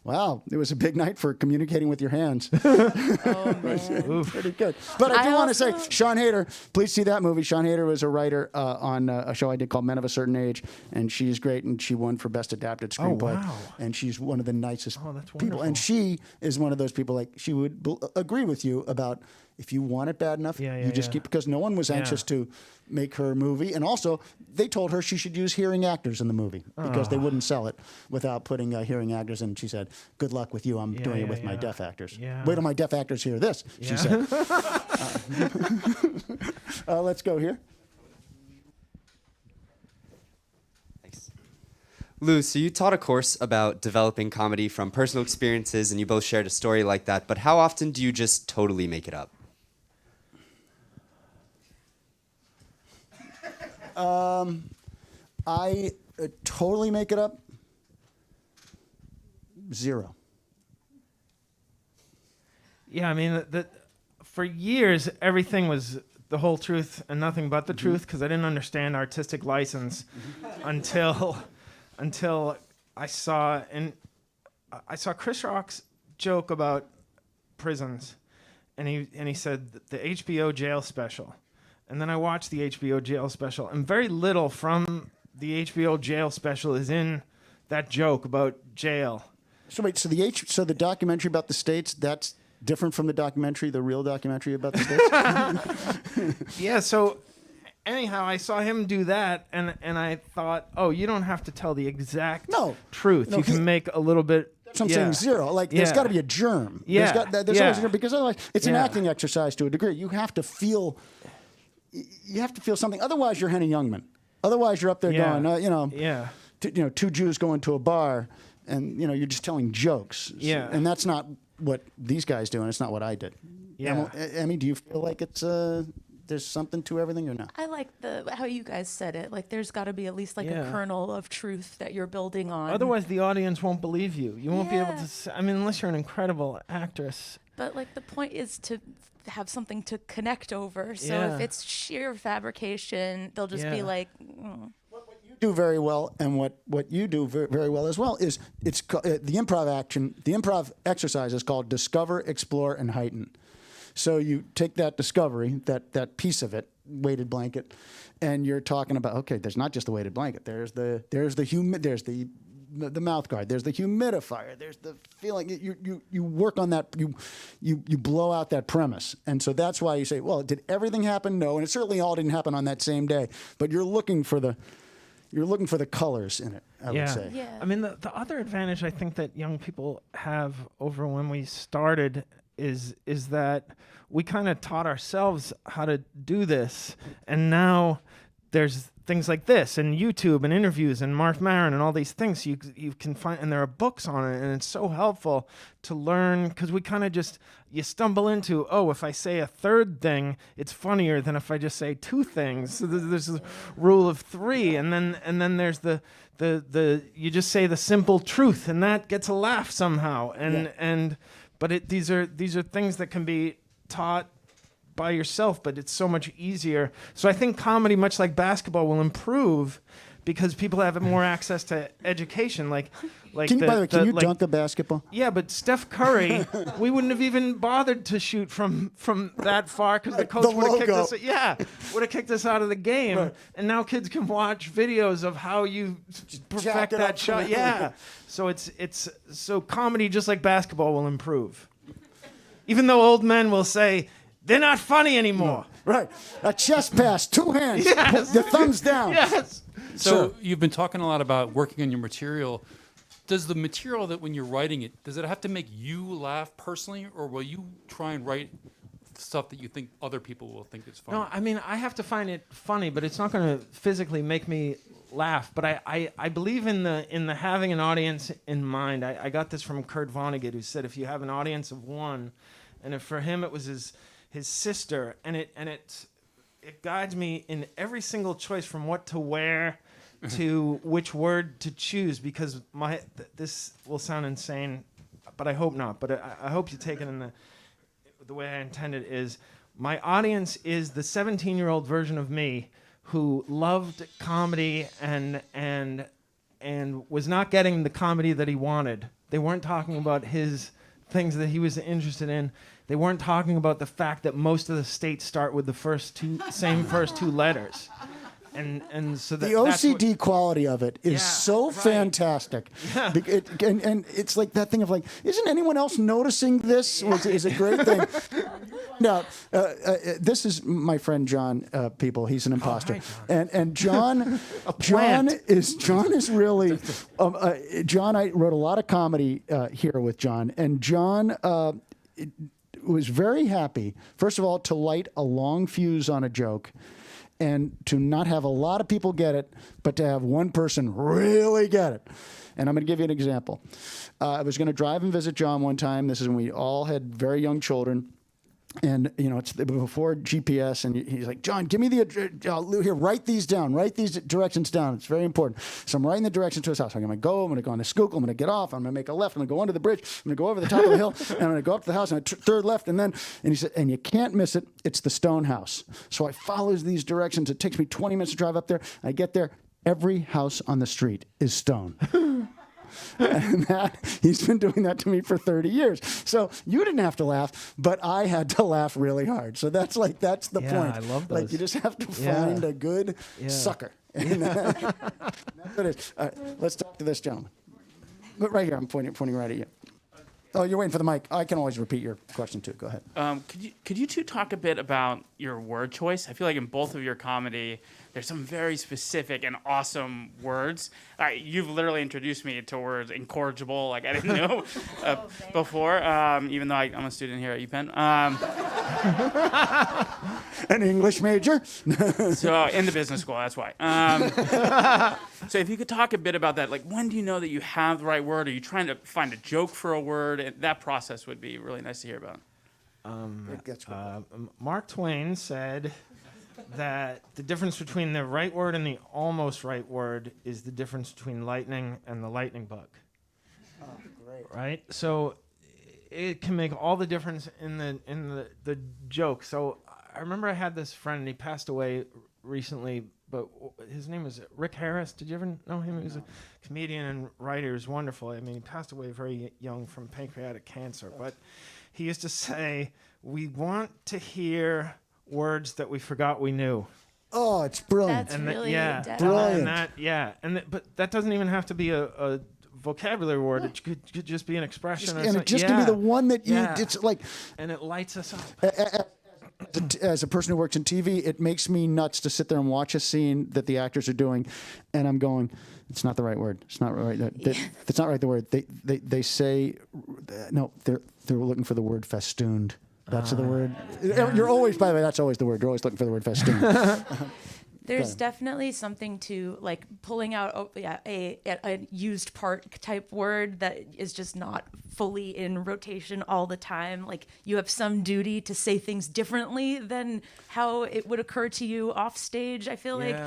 wow, it was a big night for communicating with your hands. Oh, man. Pretty good. But I do want to say, Sean Hayter, please see that movie. Sean Hayter was a writer on a show I did called Men of a Certain Age, and she's great, and she won for Best Adapted Screenplay. wow. And she's one of the nicest that's people. wonderful. And she is one of those people, like, she would agree with you about if you want it bad enough, you just keep, because no one was anxious to make her movie. And also, they told her she should use hearing actors in the movie because they wouldn't sell it without putting hearing actors in. She said, good luck with you. I'm doing it with my deaf actors. Yeah. Wait till my deaf actors hear this, she said. Let's go here. Thanks. Lou, so you taught a course about developing comedy from personal experiences, and you both shared a story like that, but how often do you just totally make it up? I totally make it up. 0. Yeah, I mean, for years, everything was the whole truth and nothing but the truth, because I didn't understand artistic license until I saw Chris Rock's joke about prisons, and he said the HBO jail special. And then I watched the HBO jail special, and very little from the HBO jail special is in that joke about jail. So wait, so the documentary about the states, that's different from the real documentary about the states? Yeah, so anyhow, I saw him do that, and I thought, oh, you don't have to tell the exact truth. You can make a little bit. So I'm saying 0. Like, there's got to be a germ. Yeah. There's always a germ, because otherwise it's an acting exercise to a degree. You have to feel something. Otherwise, you're Henny Youngman. Otherwise, you're up there going, two Jews go into a bar, and you're just telling jokes. Yeah. And that's not what these guys do, and it's not what I did. Yeah. Emmy, do you feel like it's there's something to everything or not? I like how you guys said it. Like, there's got to be at least a kernel of truth that you're building on. Otherwise, the audience won't believe you. You won't be able to. I mean, unless you're an incredible actress. But the point is to have something to connect over. So if it's sheer fabrication, they'll just be like. What you do very well, and what you do very well as well, is the improv exercise is called Discover, Explore, and Heighten. So you take that discovery, that piece of it, weighted blanket, and you're talking about, okay, there's not just the weighted blanket. There's the mouth guard. There's the humidifier. There's the feeling. You work on that. You blow out that premise, and so that's why you say, well, did everything happen? No, and it certainly all didn't happen on that same day. But you're looking for the colors in it. I would say. Yeah. I mean, the other advantage I think that young people have over when we started is that we kind of taught ourselves how to do this, and now there's things like this and YouTube and interviews and Mark Maron and all these things you can find, and there are books on it, and it's so helpful to learn, because we kind of you stumble into, oh, if I say a third thing, it's funnier than if I just say two things. So there's a rule of three, and then there's the you just say the simple truth, and that gets a laugh somehow, but these are things that can be taught by yourself, but it's so much easier. So I think comedy, much like basketball, will improve because people have more access to education. By the way, can you dunk a basketball? Yeah, but Steph Curry, we wouldn't have even bothered to shoot from that far because the coach would have kicked us. Yeah, would have kicked us out of the game. Right. And now kids can watch videos of how you perfect that shot. Yeah, so so comedy, just like basketball, will improve. Even though old men will say, they're not funny anymore. No. Right. A chest pass, two hands, yes. The thumbs down. Yes. So you've been talking a lot about working on your material. Does the material that when you're writing it, does it have to make you laugh personally, or will you try and write stuff that you think other people will think is funny? No, I mean, I have to find it funny, but it's not going to physically make me laugh. But I believe in the having an audience in mind. I got this from Kurt Vonnegut, who said if you have an audience of one, and if for him it was his sister, and it guides me in every single choice, from what to wear to which word to choose, because this will sound insane, but I hope not. But I hope you take it in the way I intend it. Is my audience is the 17-year-old version of me who loved comedy and was not getting the comedy that he wanted. They weren't talking about his things that he was interested in. They weren't talking about the fact that most of the states start with the first two letters. And so the OCD quality of it is so fantastic. Yeah. And it's like that thing of like, isn't anyone else noticing this? Is a great thing. Now, this is my friend John. People, he's an imposter. Hi, John. And John is really John. I wrote a lot of comedy here with John, and John was very happy. First of all, to light a long fuse on a joke, and to not have a lot of people get it, but to have one person really get it. And I'm going to give you an example. I was going to drive and visit John one time. This is when we all had very young children. And, it's before GPS, and he's like, John, give me here, write these down. Write these directions down. It's very important. So I'm writing the directions to his house. I'm going to go on the Schuylkill. I'm going to get off. I'm going to make a left. I'm going to go under the bridge. I'm going to go over the top of the hill. And I'm going to go up to the house, and third left. And he said, and you can't miss it. It's the stone house. So I follow these directions. It takes me 20 minutes to drive up there. I get there. Every house on the street is stone. And he's been doing that to me for 30 years. So you didn't have to laugh, but I had to laugh really hard. So that's the point. I love those. Like, you just have to find a good sucker. And that's what it is. All right, let's talk to this gentleman. But right here, I'm pointing right at you. Oh, you're waiting for the mic. I can always repeat your question too. Go ahead. Could you two talk a bit about your word choice? I feel like in both of your comedy, there's some very specific and awesome words. You've literally introduced me to words incorrigible, like I didn't know before, even though I'm a student here at UPenn. An English major? So in the business school, that's why. So if you could talk a bit about that, like when do you know that you have the right word? Are you trying to find a joke for a word? That process would be really nice to hear about. Mark Twain said that the difference between the right word and the almost right word is the difference between lightning and the lightning bug. Oh, great. Right? So it can make all the difference in the joke. So I remember I had this friend, and he passed away recently, but his name was Rick Harris. Did you ever know him? He was a comedian and writer. He was wonderful. I mean, he passed away very young from pancreatic cancer. But he used to say, "We want to hear words that we forgot we knew." Oh, it's brilliant. That's And really yeah, dead Brilliant. and but that doesn't even have to be a vocabulary word. It could just be an expression. And it just can be the one that you, Yeah. it's like, and it lights us up. as a person who works in TV, it makes me nuts to sit there and watch a scene that the actors are doing, and I'm going, it's not the right word. It's not right. That's not right. The word they say, no, they're looking for the word festooned. That's the word. You're always, by the way, that's always the word. You're always looking for the word festooned. There's definitely something to like pulling out a used part type word that is just not fully in rotation all the time. Like you have some duty to say things differently than how it would occur to you off stage, I feel like.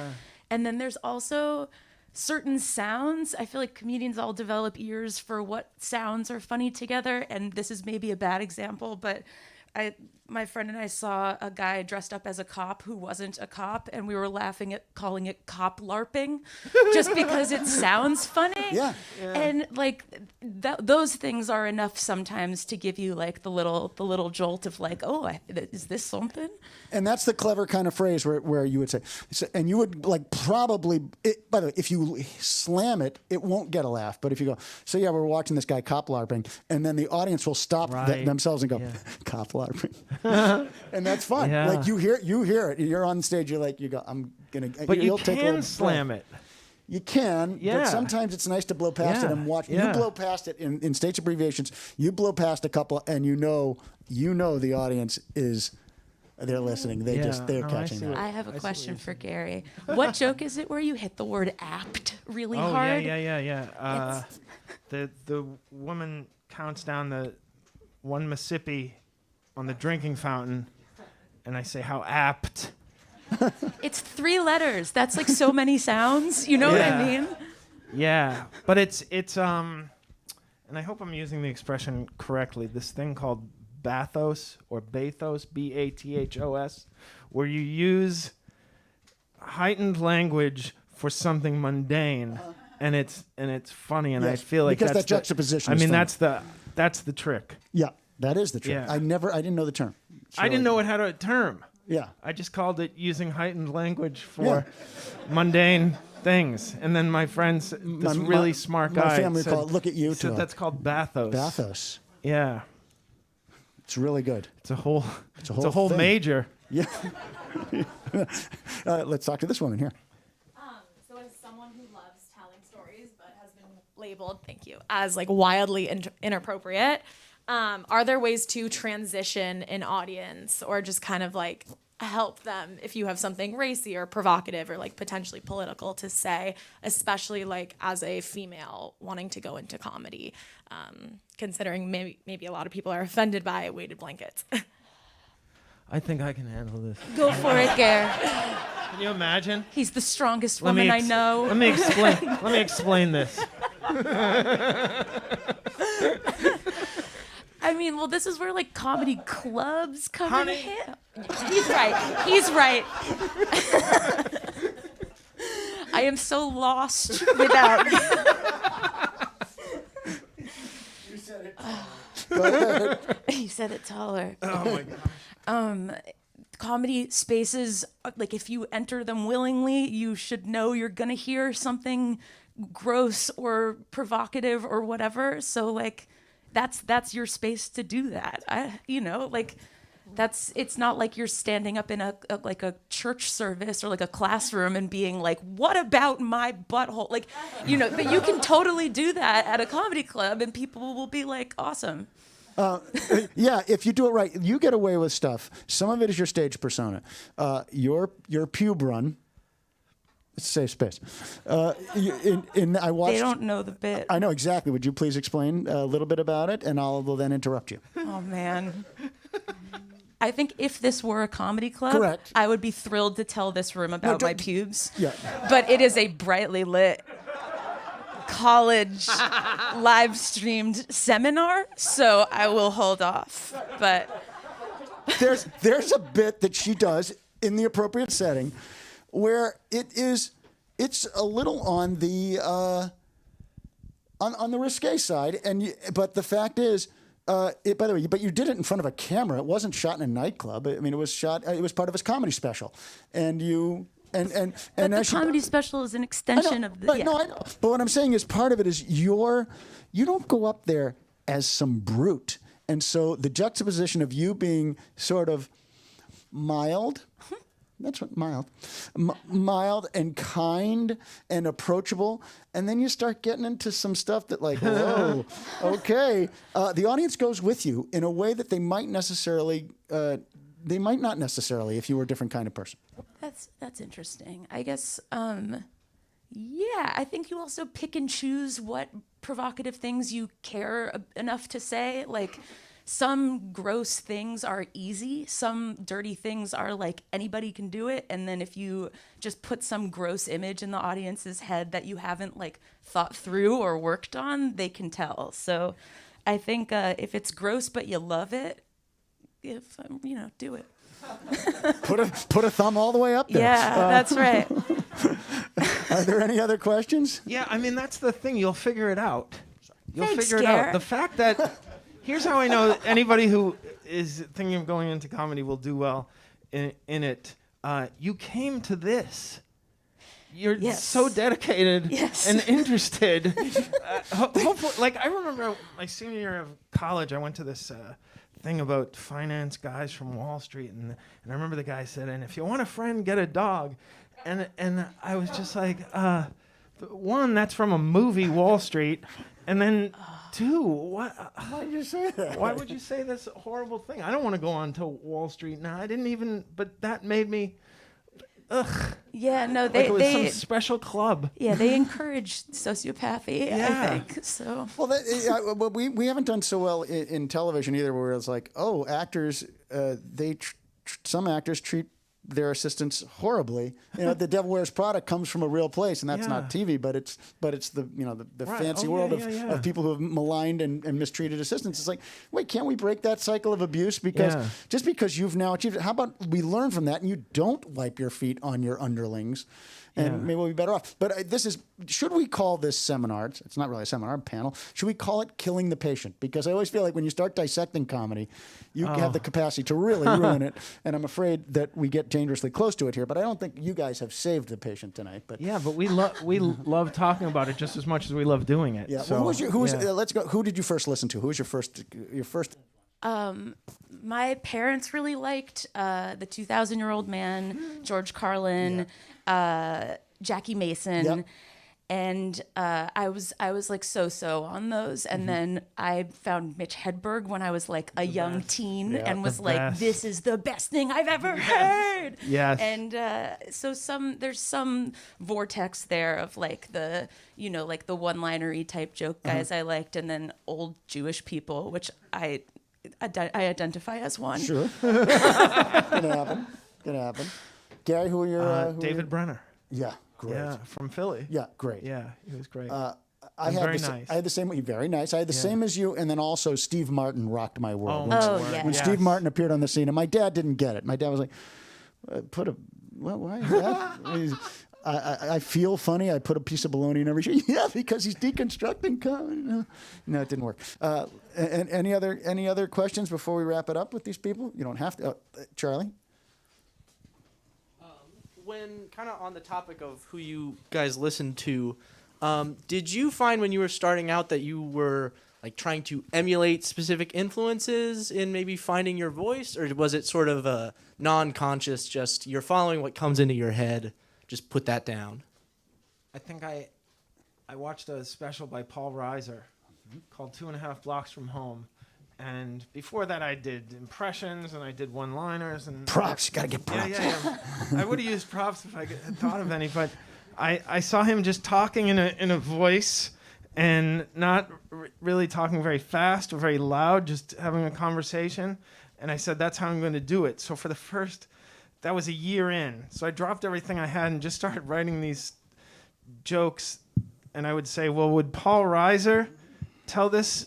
And then there's also certain sounds. I feel like comedians all develop ears for what sounds are funny together. And this is maybe a bad example, but my friend and I saw a guy dressed up as a cop who wasn't a cop, and we were laughing at calling it cop LARPing just because it sounds funny. Yeah. And like those things are enough sometimes to give you like the little jolt of like, oh, is this something? And that's the clever kind of phrase where you would say, and you would like probably, by the way, if you slam it, it won't get a laugh. But if you go, so yeah, we're watching this guy cop LARPing, and then the audience will stop themselves and go, cop LARPing. And that's fun. Yeah. Like you hear it. You're on stage, you go, I'm going to, But you you'll take a little can slam breath. it. You can, Yeah. but sometimes it's nice to blow past it and watch. Yeah. You blow past it in stage abbreviations. You blow past a couple, and you know the audience is, they're listening. They're I catching see that. what- I have a I see question what for Gary. What joke is it where you hit the word apt really Oh hard? yeah. The woman counts down the one Mississippi on the drinking fountain, and I say, "How apt." It's 3 letters. That's like so many sounds. You know what I mean? Yeah, but it's and I hope I'm using the expression correctly. This thing called bathos or bathos, BATHOS, where you use heightened language for something mundane, and it's funny, and Yes, I feel like because that's that juxtaposition I is mean, funny. that's the trick. Yeah, that is the trick. Yeah. I didn't know the term. I didn't know it had a term. Yeah. I just called it using heightened language for mundane things. And then my friends, this really smart guy, My family said, called it, look at you. said that's called bathos. Bathos. Yeah. It's really good. It's a whole thing. major. Yeah. Let's talk to this woman here. So as someone who loves telling stories but has been labeled, thank you, as like wildly inappropriate, are there ways to transition an audience or just kind of like help them if you have something racy or provocative or like potentially political to say, especially like as a female wanting to go into comedy, considering maybe a lot of people are offended by weighted blankets? I think I can handle this. Go for it, Gare. Can you imagine? He's the strongest woman I know. Let me explain. Let me explain this. I mean, well, this is where like comedy clubs come in. Honey. He's right. He's right. I am so lost without. You said it. He said it taller. Oh my god. Comedy spaces, like if you enter them willingly, you should know you're gonna hear something gross or provocative or whatever. So like, that's your space to do that. It's not like you're standing up in a church service or like a classroom and being like, what about my butthole? Like, but you can totally do that at a comedy club and people will be like, awesome. Yeah, if you do it right, you get away with stuff. Some of it is your stage persona. Your pube run. It's a safe space. I watched. They don't know the bit. I know exactly. Would you please explain a little bit about it, and will then interrupt you. Oh man. I think if this were a comedy club, Correct. I would be thrilled to tell this room about my pubes. Yeah. But it is a brightly lit college live streamed seminar, so I will hold off. But There's a bit that she does in the appropriate setting where it's a little on the risque side, but the fact is By the way, but you did it in front of a camera. It wasn't shot in a nightclub. I mean, it was shot. It was part of his comedy special, and you and But the as you- comedy special is an I extension know, of the. but, Yeah. no, I know. But what I'm saying is part of it is you don't go up there as some brute, and so the juxtaposition of you being sort of mild. That's what mild and kind and approachable, and then you start getting into some stuff that like, whoa, okay. The audience goes with you in a way that they might not necessarily if you were a different kind of person. That's interesting. I guess. Yeah, I think you also pick and choose what provocative things you care enough to say. Like, some gross things are easy. Some dirty things are like anybody can do it. And then if you just put some gross image in the audience's head that you haven't like thought through or worked on, they can tell. So I think if it's gross but you love it, do it. Put a thumb all the way up there. Yeah, that's right. Are there any other questions? Yeah, I mean, that's the thing. You'll figure it out. You'll Thanks, figure it out. Garrett. The fact that here's how I know anybody who is thinking of going into comedy will do well in it. You came to this. You're Yes. so dedicated Yes. and interested. Hopefully, like I remember my senior year of college, I went to this thing about finance guys from Wall Street, and I remember the guy said, "And if you want a friend, get a dog," and I was just like, one, that's from a movie, Wall Street, and then two, what? Why did you say that? Why would you say this horrible thing? I don't want to go on to Wall Street now. I didn't even, but that made me, ugh. Yeah, no, Like they it was some special club. yeah, they encourage sociopathy, I Yeah. think. So Well, we haven't done so well in television either, where it's like, oh, actors, some actors treat their assistants horribly. The Devil Wears Prada comes from a real place, and that's not TV, but it's the the Right. fancy Oh, world yeah. of people who have maligned and mistreated assistants. It's like, wait, can't we break that cycle of abuse? Because Yeah. just because you've now achieved it, how about we learn from that and you don't wipe your feet on your underlings? And Yeah. maybe we'll be better off. But should we call this seminar, it's not really a seminar, panel, should we call it Killing the Patient? Because I always feel like when you start dissecting comedy, you have the capacity to really ruin it. And I'm afraid that we get dangerously close to it here. But I don't think you guys have saved the patient tonight. But Yeah, but we love talking about it just as much as we love doing it. yeah. So, Well, yeah. let's go. Who did you first listen to? Who was your first? my parents really liked the 2,000-Year-Old Man, George Carlin, Jackie Mason. Yep. And I was like so on those, and then I found Mitch Hedberg when I was like a young teen, Yeah, and was the like, best. "This is the best thing I've ever heard." Yes. And so there's some vortex there of like the like the one-linery type joke guys I liked, and then old Jewish people, which I identify as one. Sure. Gonna happen. Gary, who are your David Brenner. Yeah, great. Yeah, from Philly. Yeah, great. Yeah, he was great. I And had very the, nice. I had the same. Very nice. I had the same as you, and then also Steve Martin rocked my world. my Oh, word. yeah. When Steve Martin appeared on the scene, and my dad didn't get it. My dad was like, why is that?" I feel funny. I put a piece of bologna in every show. Yeah, because he's deconstructing comedy. No, it didn't work. And any other questions before we wrap it up with these people? You don't have to. Charlie? When kind of on the topic of who you guys listen to, did you find when you were starting out that you were like trying to emulate specific influences in maybe finding your voice, or was it sort of a non-conscious, just you're following what comes into your head, just put that down? I think I watched a special by Paul Reiser called 2.5 Blocks from Home. And before that, I did impressions and I did one-liners and Props. You got to get props. Yeah. I would have used props if I had thought of any, but I saw him just talking in a voice and not really talking very fast or very loud, just having a conversation. And I said, that's how I'm going to do it. So that was a year in. So I dropped everything I had and just started writing these jokes. And I would say, well, would Paul Reiser tell this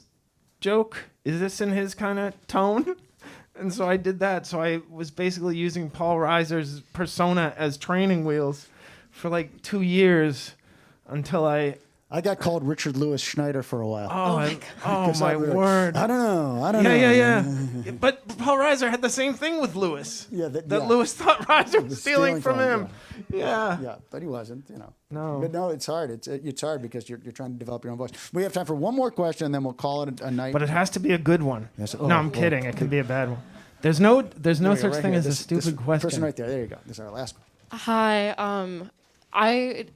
joke? Is this in his kind of tone? And so I did that. So I was basically using Paul Reiser's persona as training wheels for like 2 years until I I got called Richard Lewis Schneider for a while. Oh my I really- word. I don't know. I don't Yeah, know. yeah. But Paul Reiser had the same thing with Lewis. Yeah, That yeah. Lewis thought Reiser was stealing from him, him. Yeah. Yeah, but he wasn't, you know. No. But no, it's hard. It's hard because you're trying to develop your own voice. We have time for one more question, and then we'll call it a night. But it has to be a good one. Yes. No, I'm kidding. It could be a bad one. There's no There you go, such right thing here. as a This stupid question. Person right there. There you go. This is our last one. Hi.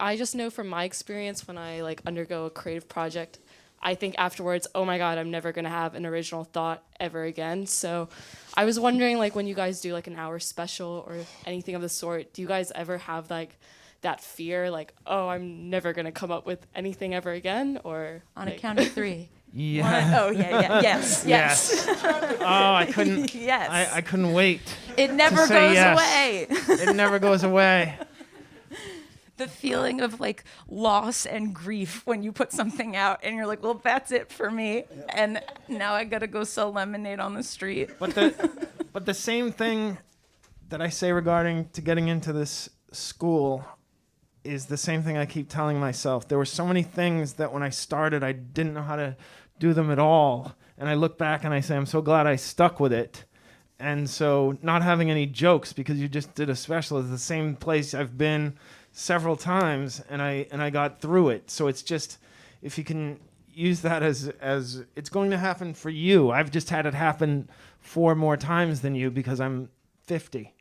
I just know from my experience when I like undergo a creative project, I think afterwards, oh my God, I'm never gonna have an original thought ever again. So I was wondering, like, when you guys do like an hour special or anything of the sort, do you guys ever have like that fear, like, oh, I'm never gonna come up with anything ever again? Or On a like, count of 3. Yeah. Oh, yeah. Yes. Yes. Oh, I couldn't. Yes. I couldn't wait. It never say goes yes. away. It never goes away. The feeling of like loss and grief when you put something out and you're like, well, that's it for me. And now I got to go sell lemonade on the street. But the same thing that I say regarding to getting into this school is the same thing I keep telling myself. There were so many things that when I started, I didn't know how to do them at all. And I look back and I say, I'm so glad I stuck with it. And so not having any jokes because you just did a special is the same place I've been several times and I got through it. So it's just, if you can use that as it's going to happen for you. I've just had it happen 4 more times than you because I'm 50.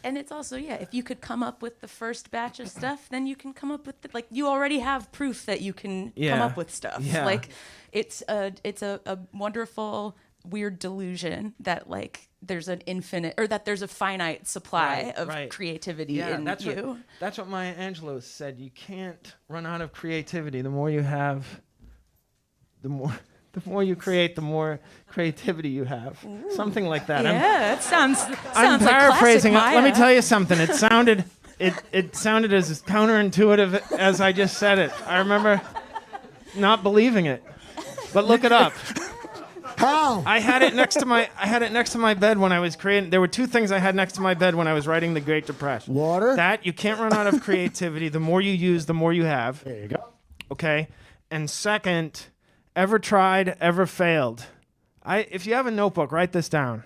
And it's also, yeah, if you could come up with the first batch of stuff, then you can come up with, like, you already have proof that you can come up with stuff. Yeah. Like, it's a wonderful, weird delusion that, like, there's an infinite, or that there's a finite supply of creativity in that's you. That's what Maya Angelou said. You can't run out of creativity. The more you have, the more you create, the more creativity you have. Something like that. Yeah, that sounds I'm like paraphrasing. classic Let me Maya. tell you something. It sounded as counterintuitive as I just said it. I remember not believing it, but look it up. How? I had it next to my bed when I was creating. There were 2 things I had next to my bed when I was writing The Great Depresh. Water. That you can't run out of creativity. The more you use, the more you have. There you go. Okay. And second, ever tried, ever failed. If you have a notebook, write this down.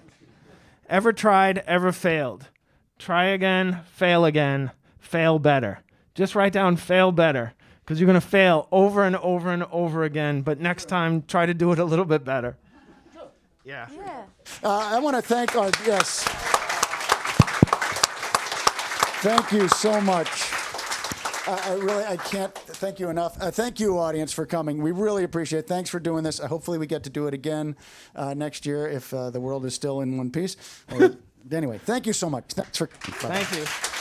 Ever tried, ever failed. Try again, fail better. Just write down fail better, because you're going to fail over and over and over again, but next time, try to do it a little bit better. Yeah. I want to thank our yes. Thank you so much. I can't thank you enough. Thank you, audience, for coming. We really appreciate it. Thanks for doing this. Hopefully we get to do it again next year if the world is still in one piece. Anyway, thank you so much. Thanks for coming. Bye-bye. Thank you.